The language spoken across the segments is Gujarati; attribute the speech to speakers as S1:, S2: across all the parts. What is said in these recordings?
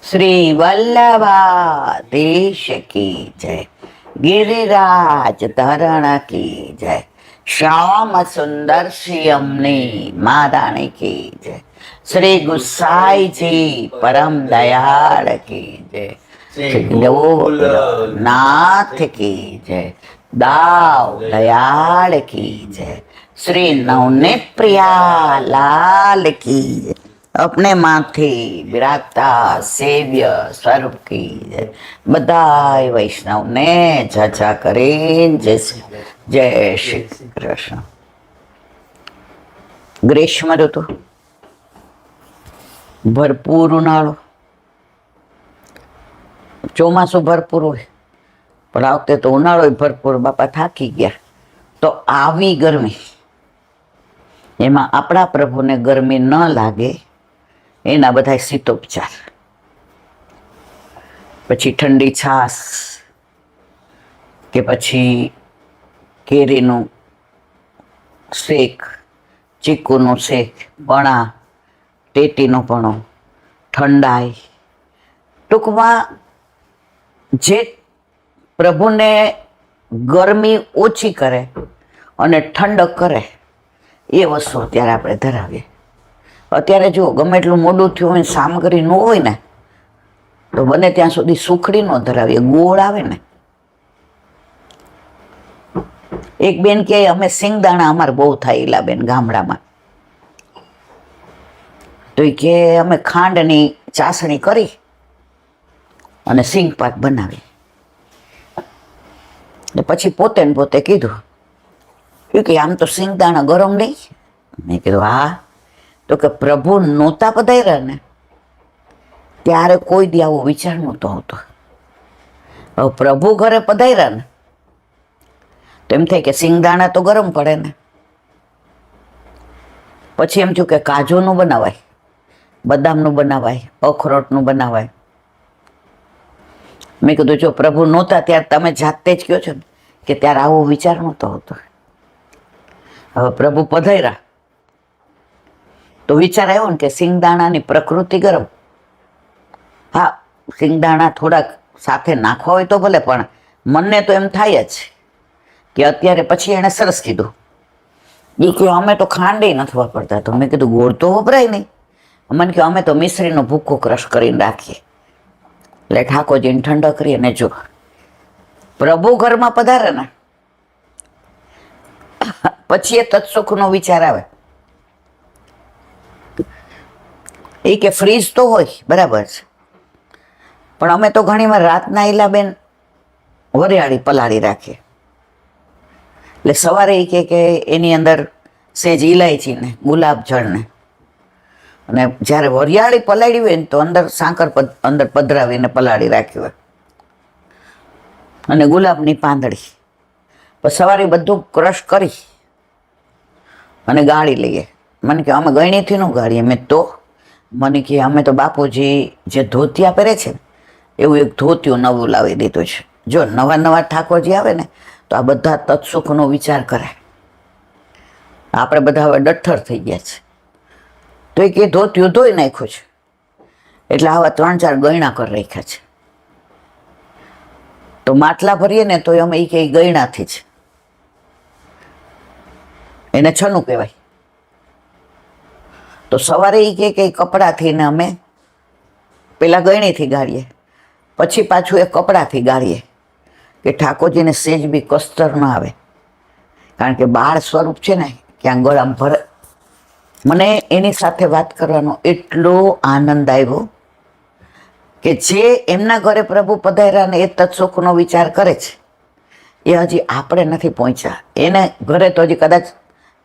S1: શ્રી વલ્લભાધીશ કી જય, ગિરિરાજ ધરણ કી જય, શ્યામ સુંદર શ્રીયમની મહારાણી કી જય, શ્રી ગુસાઈજી પરમ દયાળ કી જય, નાથ કી જય, દાવ દયાળ કી જય, શ્રી નવनीत प्रिया लाल की जय, अपने माथे विराजता सेव्य स्वरूप की जय। बधाई वैष्णव ने जजा करे जय श्री कृष्ण। ग्रीष्म ऋतु भरपूर उनाळो, ચોમાસું ભરપૂર હોય પણ આ વખતે તો ઉનાળો ભરપૂર, બાપા થાકી ગયા. તો આવી ગરમી, એમાં આપણા પ્રભુને ગરમી ન લાગે એના બધા શીતોપચાર, પછી ઠંડી છાશ કે પછી કેરીનું શેક, ચીકુનું શેક, પણા, ટેટીનો પણો, ઠંડાઈ, ટૂંકમાં જે પ્રભુને ગરમી ઓછી કરે અને ઠંડક કરે એ વસ્તુ અત્યારે આપણે ધરાવીએ. અત્યારે જો ગમે એટલું મોડું થયું હોય, સામગ્રી ન હોય ને, તો બને ત્યાં સુધી સુખડી ન ધરાવીએ. ગોળ આવે ને, એક બેન કહે અમે સિંગદાણા અમારે બહુ થાય એલા બેન ગામડામાં, તો એ કે અમે ખાંડની ચાસણી કરી અને સિંગ પાક બનાવી. પછી પોતે ને પોતે કીધું કે આમ તો સિંગદાણા ગરમ નહીં. મેં કીધું હા, તો કે પ્રભુ નહોતા પધાર્યા ને ત્યારે કોઈ દી આવો વિચાર નહોતો આવતો. હવે પ્રભુ ઘરે પધાર્યા ને તો એમ થાય કે સિંગદાણા તો ગરમ પડે ને. પછી એમ થયું કે કાજુનું બનાવાય, બદામનું બનાવાય, અખરોટનું બનાવાય. મેં કીધું જો પ્રભુ નહોતા ત્યારે તમે જાતે જ કહો છો ને કે ત્યારે આવો વિચાર નહોતો આવતો. હવે પ્રભુ પધાર્યા તો વિચાર આવ્યો ને કે સિંગદાણાની પ્રકૃતિ ગરમ. હા, સિંગદાણા થોડાક સાથે નાખવા હોય તો ભલે, પણ મને તો એમ થાય જ કે અત્યારે પછી એણે સરસ કીધું એ કે અમે તો ખાંડે નથી વાપરતા. તો મેં કીધું ગોળ તો વપરાય નહીં. મને કહ્યું અમે તો મિશ્રીનો ભૂકો ક્રશ કરીને રાખીએ. એટલે ઠાકોરજીને ઠંડક કરી. અને જો પ્રભુ ઘરમાં પધારે ને પછી એ તત્સુખનો વિચાર આવે. એ કે ફ્રીજ તો હોય બરાબર છે, પણ અમે તો ઘણીવાર રાતના એલા બેન વરિયાળી પલાળી રાખીએ. એટલે સવારે એ કે એની અંદર સેજ ઇલાયચી ને ગુલાબ જળ ને, અને જ્યારે વરિયાળી પલાળી હોય ને તો અંદર સાકર અંદર પધરાવીને પલાળી રાખ્યું હોય, અને ગુલાબની પાંદડી. પછી સવારે બધું ક્રશ કરી અને ગાળી લઈએ. મને કે અમે ગણીથી ન ગાળીએ. મેં તો મને કે અમે તો બાપુજી જે ધોતિયા પહેરે છે એવું એક ધોતિયું નવું લાવી દીધું છે. જો નવા નવા ઠાકોરજી આવે ને તો આ બધા તત્સુખનો વિચાર કરે. આપણે બધા હવે ડઠ્ઠર થઈ ગયા છે. તો એ કે ધોતિયું ધોઈ નાખ્યું છે, એટલે આવા 3-4 ગયણા કરી રાખ્યા છે. તો માટલા ભરીએ ને તો અમે એ કે ગયણાથી જ, એને છનું કહેવાય. તો સવારે એ કે કપડાથી ને અમે પેલા ગયણીથી ગાળીએ, પછી પાછું એ કપડાથી ગાળીએ કે ઠાકોરજીને સેજ બી કસ્તર ન આવે. કારણ કે બાળ સ્વરૂપ છે ને, ક્યાં ગળામાં ભરે. મને એની સાથે વાત કરવાનો એટલો આનંદ આવ્યો કે જે એમના ઘરે પ્રભુ પધાર્યા ને એ તત્સુખનો વિચાર કરે છે એ હજી આપણે નથી પહોંચ્યા. એને ઘરે તો હજી કદાચ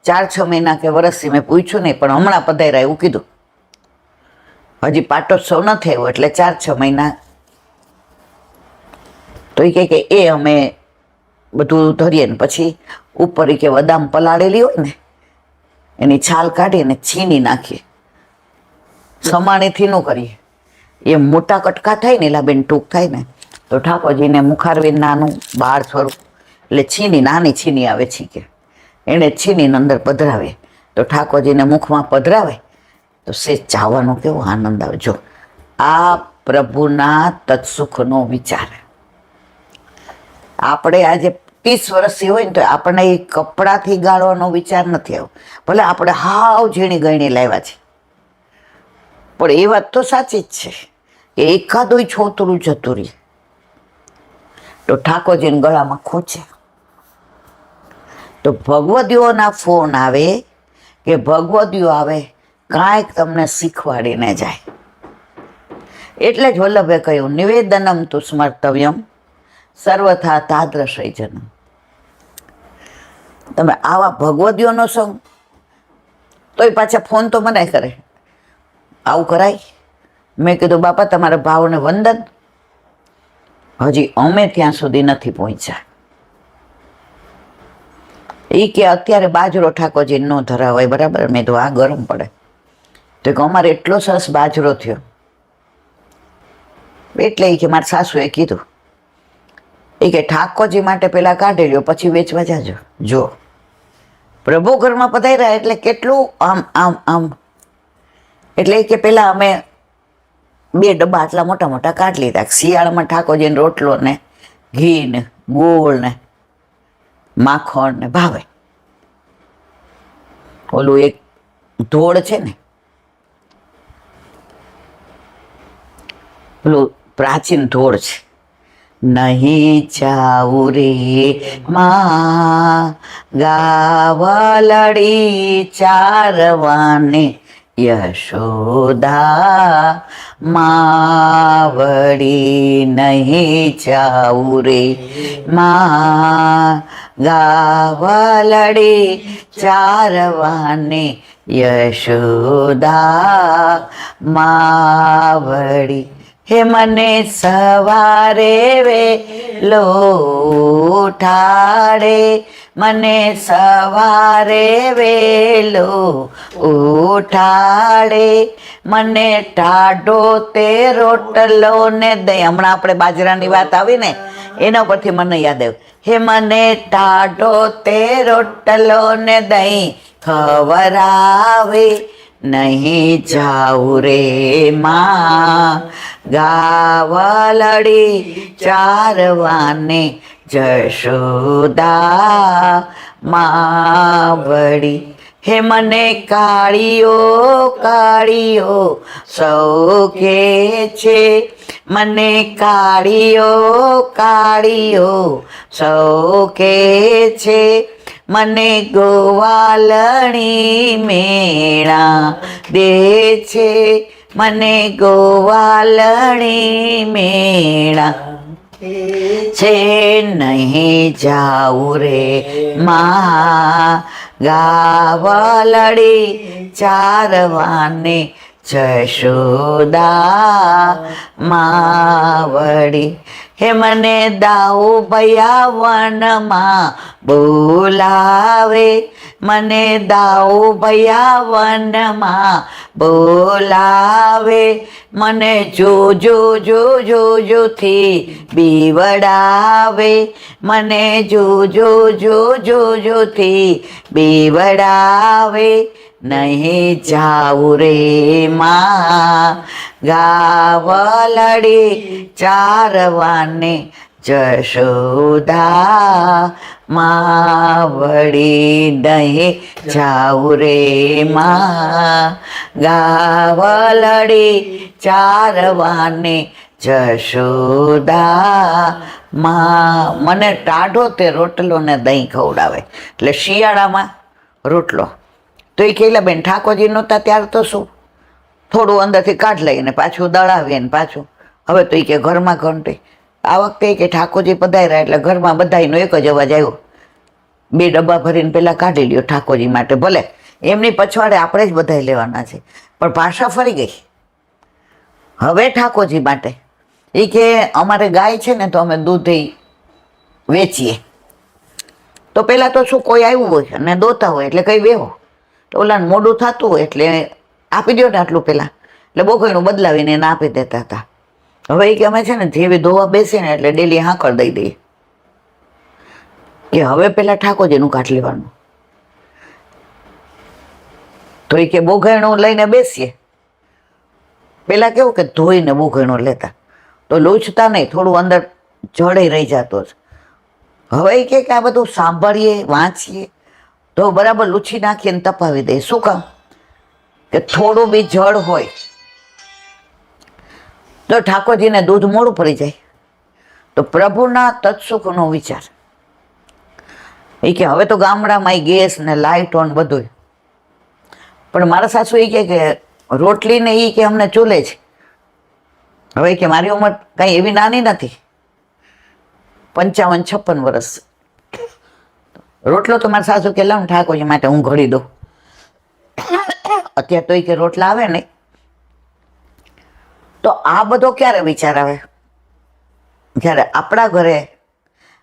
S1: 4-6 મહિના કે વર્ષથી મેં પૂછ્યું નહીં, પણ હમણાં પધાર્યા એવું કીધું. હજી પાટોત્સવ નથી આવ્યો એટલે 4-6 મહિના. તો એ કે એ અમે બધું ધરીએ ને પછી ઉપર એ કે બદામ પલાળેલી હોય ને એની છાલ કાઢીને છીની નાખીએ. સમાણીથી ન કરીએ. એ મોટા કટકા થાય ને એલા બેન ટૂંક થાય ને તો ઠાકોરજીને મુખારવી નાનું બાળ સ્વરૂપ, એટલે છીની નાની છીની આવે છે કે એને છીનીને અંદર પધરાવે. તો ઠાકોરજીને મુખમાં પધરાવે તો સે ચાવવાનો કેવો આનંદ આવે. જો આ પ્રભુના તત્સુખનો વિચાર. આપણે આજે 30 વર્ષથી હોય ને તો આપણને એ કપડાથી ગાળવાનો વિચાર નથી આવ્યો. ભલે આપણે હાવ ઝીણી ગણી લાવ્યા છે, પણ એ વાત તો સાચી જ છે કે એકાદું છોતરું જતું રહે તો ઠાકોરજીને ગળામાં ખૂંચે. તો ભગવદીઓના ફોન આવે કે ભગવદીઓ આવે કાંઈક તમને શીખવાડીને જાય. એટલે જ વલ્લભે કહ્યું નિવેદનમ તુ સ્મર્તવ્યમ સર્વથા તાદ્રશયજન. તમે આવા ભગવદીઓનો સંગ તોય પાછા ફોન તો મને કરે, આવું કરાય? મેં કીધું બાપા તમારા ભાવને વંદન, હજી અમે ત્યાં સુધી નથી પહોંચ્યા. એ કે અત્યારે બાજરો ઠાકોરજી ન ધરાવાય, બરાબર? મેં તો આ ગરમ પડે. તો કે અમારે એટલો સરસ બાજરો થયો એટલે એ કે મારા સાસુએ કીધું એ કે ઠાકોરજી માટે પેલા કાઢી લ્યો પછી વેચવા જાજો. જો પ્રભુ ઘરમાં પધાર્યા એટલે કેટલું આમ આમ આમ. એટલે એ કે પેલા અમે 2 ડબ્બા આટલા મોટા મોટા કાઢી લીધા. શિયાળામાં ઠાકોરજીને રોટલો ને ઘી ને ગોળ ને માખણ ને ભાવે. ઓલું એક ધોળ છે ને, પેલું પ્રાચીન ધોળ છે, નહીં જાવું રે માં ગાવલડી ચારવાને યશોદા માવડી. નહીં જાવું રે માં ગાવલડી ચારવાને યશોદા માવડી. હે મને સવારે વેલો ઉઠાડે, મને સવારે વેલો ઉઠાડે, મને ટાઢો તે રોટલો ને દહીં. હમણાં આપણે બાજરાની વાત આવી ને એના પરથી મને યાદ આવ્યું. હે મને ટાઢો તે રોટલો ને દહીં ખવરાવે, નહીં જાવું રે માં ગાવલડી ચારવાને જશોદા માવડી. હે મને કાળીયો કાળીયો સૌ કે છે, મને કાળીયો કાળીયો સૌ કે છે, મને ગોવાલણી મેળા દે છે, મને ગોવાલણી મેળા છે. નહીં જાવું રે માં ગાવલડી ચારવાને જશોદા માવડી. હે મને દાઉ ભયા વનમાં બોલાવે, મને દાઉ ભયા વનમાં બોલાવે, મને જોજો જોજો જોથી બીવડાવે, મને જોજો જોજો જોથી બીવડાવે. નહીં જાવું રે માં ગાવલડી ચારવાને જશોદા માવડી. નહીં જાવું રે માં ગાવલડી ચારવાને જશોદા માં. મને ટાઢો તે રોટલો ને દહીં ખવડાવે. એટલે શિયાળામાં રોટલો તો એ કહેલા બેન ઠાકોરજી નહોતા ત્યારે તો શું થોડું અંદરથી કાઢ લઈને પાછું દળાવીએ ને પાછું. હવે તો એ કે ઘરમાં ઘંટે. આ વખતે કે ઠાકોરજી પધાર્યા એટલે ઘરમાં બધાનો એક જ અવાજ આવ્યો, 2 ડબ્બા ભરીને પેલા કાઢી લ્યો ઠાકોરજી માટે. ભલે એમની પછવાડે આપણે જ બધા લેવાના છે, પણ ભાષા ફરી ગઈ. હવે ઠાકોરજી માટે એ કે અમારે ગાય છે ને તો અમે દૂધ વેચીએ. તો પેલા તો શું કોઈ આવ્યું હોય અને દોતા હોય એટલે કઈ બેહો, તો ઓલાને મોડું થતું હોય એટલે આપી દો ને આટલું પેલા, એટલે બોઘણું બદલાવીને એને આપી દેતા હતા. હવે એ કે અમે છે ને જેવી ધોવા બેસે ને એટલે ડેલી હાંકળ દઈ દઈએ કે હવે પેલા ઠાકોરજીનું કાઢ લેવાનું. તો એ કે બોઘણું લઈને બેસીએ પેલા કેવું કે ધોઈને બુઘીણું લેતા, તો લૂછતા નહીં, થોડું અંદર જડે રહી જતો જ. હવે એ કે આ બધું સાંભળીએ વાંચીએ તો બરાબર લૂછી નાખીને તપાવી દે. શું કામ? કે થોડું બી જળ હોય તો ઠાકોરજીને દૂધ મોડું પડી જાય. તો પ્રભુના તત્સુખનો વિચાર એ કે હવે તો ગામડામાં ગેસ ને લાઇટો ને બધું, પણ મારા સાસુ એ કે રોટલી ને એ કે અમને ચૂલે છે. હવે કે મારી ઉંમર કઈ એવી નાની નથી, 55-56 વર્ષ. રોટલો તો મારા સાસુ કે લાવ ઠાકોરજી માટે હું ઘડી દઉં. અત્યારે તો એ કે રોટલા આવે ને, તો આ બધો ક્યારે વિચાર આવે? જ્યારે આપણા ઘરે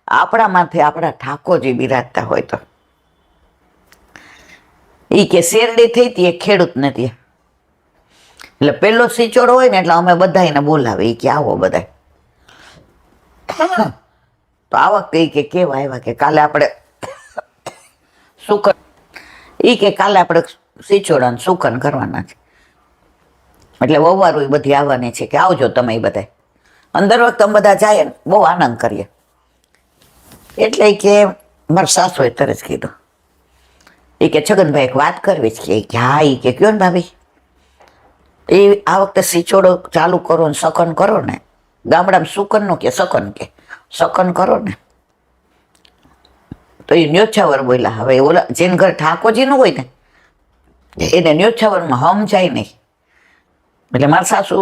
S1: આપણા માથે આપણા ઠાકોરજી બિરાજતા હોય તો. એ કે શેરડી થઈ હતી એ ખેડૂત નથી, એટલે પેલો સિચોડો હોય ને એટલે અમે બધા એને બોલાવે. એ કે આવો બધા. તો આ વખતે એ કે કેવા આવ્યા કે કાલે આપણે સુકન, એ કે કાલે આપણે સિચોડા સુકન કરવાના છે, એટલે વવારું એ બધી આવવાની છે કે આવજો તમે. એ બધા અંદર વખત અમે બધા જાય ને બહુ આનંદ કરીએ. એટલે કે મારા સાસુએ તરત કીધું, એ કે છગનભાઈ એક વાત કરવી છે. કે હા. એ કે કયો ને ભાભી, એ આ વખતે સિચોડો ચાલુ કરો ને સકન કરો ને. ગામડામાં સુકન નો કે સકન, કે સકન કરો ને. તો એ ન્યોછાવર બોલ્યા. હવે ઓલા જેને ઘર ઠાકોરજી નું હોય ને એને ન્યોછાવરમાં હમ જાય નહીં, એટલે મારા સાસુ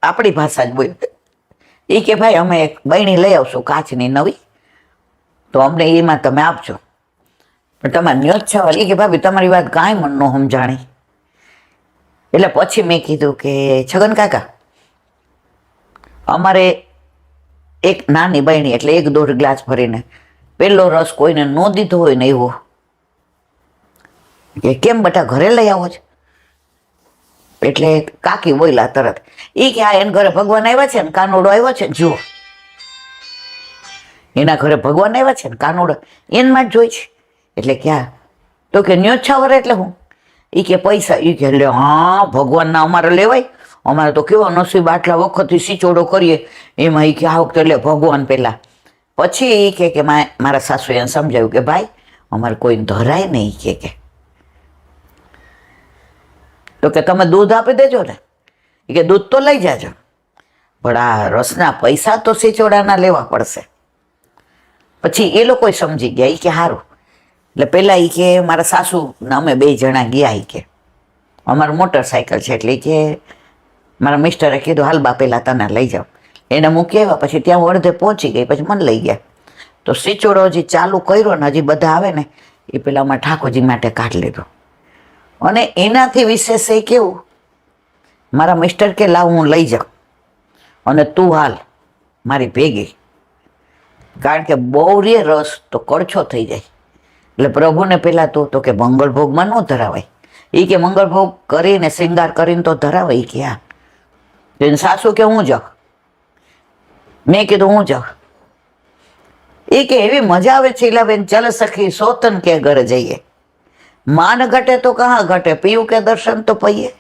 S1: આપણી ભાષા જ બોલે. એ કે ભાઈ અમે એક બહેણી લઈ આવશું કાચની નવી, તો અમને એમાં તમે આપજો. પણ તમારે ન્યોછાવર, એ કે ભાભી તમારી વાત કાંઈ મન ન સમજાણી. એટલે પછી મેં કીધું કે છગન કાકા, અમારે એક નાની બહેણી એટલે 1-1.5 ગ્લાસ ભરીને પેલો રસ કોઈને ન દીધો હોય ને એવો, કે કેમ બટા ઘરે લઈ આવો છો? એટલે કાકી બોલ્યા તરત, એ કે આ એને ઘરે ભગવાન આવ્યા છે ને કાનોડો આવ્યો છે ને, જુઓ એના ઘરે ભગવાન આવ્યા છે ને કાનોડો એનમાં જ જોઈ છે. એટલે ક્યાં? તો કે ન્યોછાવર એટલે હું? એ કે પૈસા. એ કે લે હા, ભગવાનના અમારે લેવાય? અમારે તો કેવો નસીબ, આટલા વખતથી સિચોડો કરીએ એમાં. એ કે આ વખતે લે ભગવાન પેલા. પછી એ કે મારા સાસુએ એને સમજાવ્યું કે ભાઈ અમારે કોઈ ધરાય નહીં. કે તો કે તમે દૂધ આપી દેજો ને. એ કે દૂધ તો લઈ જાજો, પણ આ રસના પૈસા તો સિચોડાના લેવા પડશે. પછી એ લોકો સમજી ગયા. એ કે સારું. એટલે પેલા એ કે મારા સાસુ અમે 2 જણા ગયા. એ કે અમારું મોટરસાયકલ છે, એટલે કે મારા મિસ્ટરે કીધું હાલ બા પેલા તને લઈ જાઓ. એને મૂકી આવ્યા. પછી ત્યાં અડધે પહોંચી ગઈ, પછી મને લઈ ગયા. તો સિચોડો હજી ચાલુ કર્યો ને, હજી બધા આવે ને એ પેલા અમારા ઠાકોરજી માટે કાઢી લીધો. અને એનાથી વિશેષ એ કેવું, મારા મિસ્ટર કે લાવ હું લઈ જાઉં અને તું હાલ મારી ભેગી, કારણ કે બહુ રે રસ તો કડછો થઈ જાય. એટલે પ્રભુને પેલા તો કે મંગળ ભોગમાં ન ધરાવાય. એ કે મંગળ ભોગ કરીને શૃંગાર કરીને તો ધરાવાય. કે હા. એને સાસુ કે હું જાઉં. મેં કીધું હું જાઉં. એ કે એવી મજા આવે છે ઇલાબેન, ચલ સખી સોતન કે ઘર જઈએ. માન ઘટે તો કહા ઘટે, પીયું કે દર્શન તો પૈયે.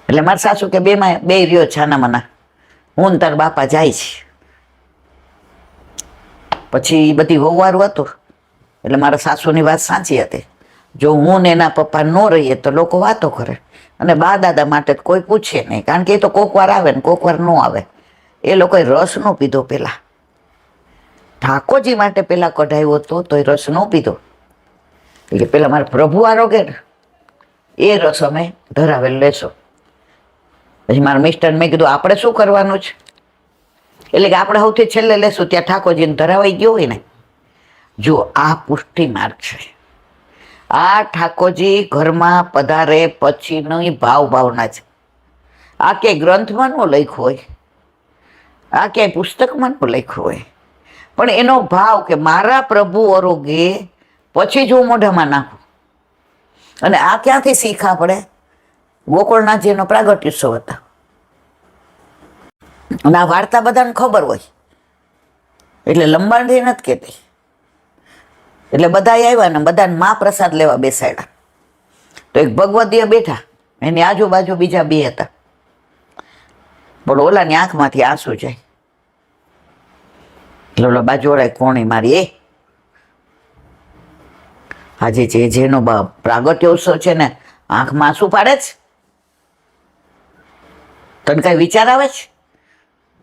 S1: એટલે મારા સાસુ કે બે રહ્યો છાના મના, હું ને તાર બાપા જાય છે. પછી બધી વહુવારું હતું, એટલે મારા સાસુની વાત સાચી હતી. જો હું ને એના પપ્પા ન રહીએ તો લોકો વાતો કરે, અને બા દાદા માટે કોઈ પૂછે નહીં, કારણ કે એ તો કોક વાર આવે ને કોક વાર ન આવે. એ લોકોએ રસ ન પીધો પેલા, ઠાકોરજી માટે પેલા કઢાવ્યો હતો તો એ રસ ન પીધો. એટલે પેલા મારા પ્રભુ આરોગે ને એ રસ અમે ધરાવેલ લેશો. પછી મારા મિસ્ટરને મેં કીધું આપણે શું કરવાનું છે? એટલે કે આપણે સૌથી છેલ્લે લેશું, ત્યાં ઠાકોરજીને ધરાવાઈ ગયો હોય ને. જો આ પુષ્ટિ માર્ગ છે. આ ઠાકોરજી ઘરમાં પધારે પછીની ભાવના છે. આ ક્યાંય ગ્રંથમાં ન લખ્યું હોય, આ ક્યાંય પુસ્તકમાં ન લખ્યું હોય, પણ એનો ભાવ કે મારા પ્રભુ આરોગે પછી જ હું મોઢામાં નાખું. અને આ ક્યાંથી શીખા પડે? ગોકુળનાથજીનો પ્રાગટ્યોત્સવ હતા, અને આ વાર્તા બધાને ખબર હોય, એટલે લંબાણથી નથી કહેતી. એટલે બધા આવ્યા ને બધાને મા પ્રસાદ લેવા બેસાડ્યા. તો એક ભગવદીય બેઠા, એની આજુબાજુ બીજા બે હતા, પણ ઓલાની આંખમાંથી આંસુ જાય. એટલે ઓલા બાજુવાળાએ કોણી મારી, આજે જેનો પ્રાગટ્ય ઉત્સવ છે ને આંખમાં આંસુ પાડે છે, તને કઈ વિચાર આવે છે?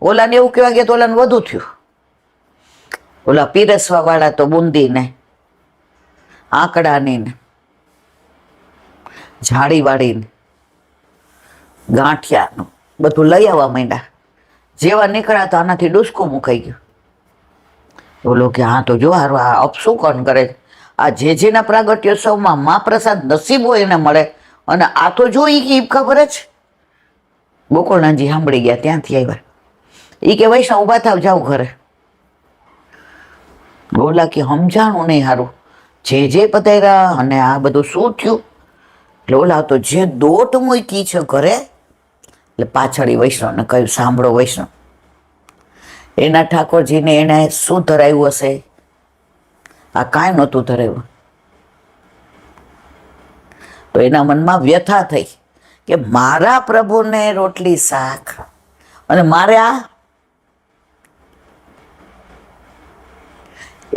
S1: ઓલાને એવું કહેવા ગયા તો ઓલાને વધુ થયું. ઓલા પીરસવા વાળા તો બુંદી ને આંકડાની ને જાળી વાળીને ગાંઠિયાનું બધું લઈ આવવા માંડ્યા. જેવા નીકળ્યા તો આનાથી ડૂસકું મુકાઈ ગયું. બોલો કે હા તો જો હારું આ અપશું કોણ કરે, આ જેના પ્રાગટ્યોત્સવમાં મહાપ્રસાદ નસીબ હોય એને મળે, અને આ તો જો ઈ ખબર જ. ગોકુળનાથજી સાંભળી ગયા, ત્યાંથી આવ્યા. એ કે વૈષ્ણવ ઉભા થાવ, જાવ ઘરે. બોલા કે સમજાણું નહીં હારું, જે પધાર્યા અને આ બધું શું થયું. એટલે ઓલા તો જે દોટ મૂકી છે ઘરે, એટલે પાછળ વૈષ્ણવને કહ્યું, સાંભળો વૈષ્ણવ, એના ઠાકોરજીને એને શું ધરાવ્યું હશે? આ કાંઈ નહોતું ધરાવ્યું. તો એના મનમાં વ્યથા થઈ કે મારા પ્રભુને રોટલી શાક અને મારે આ.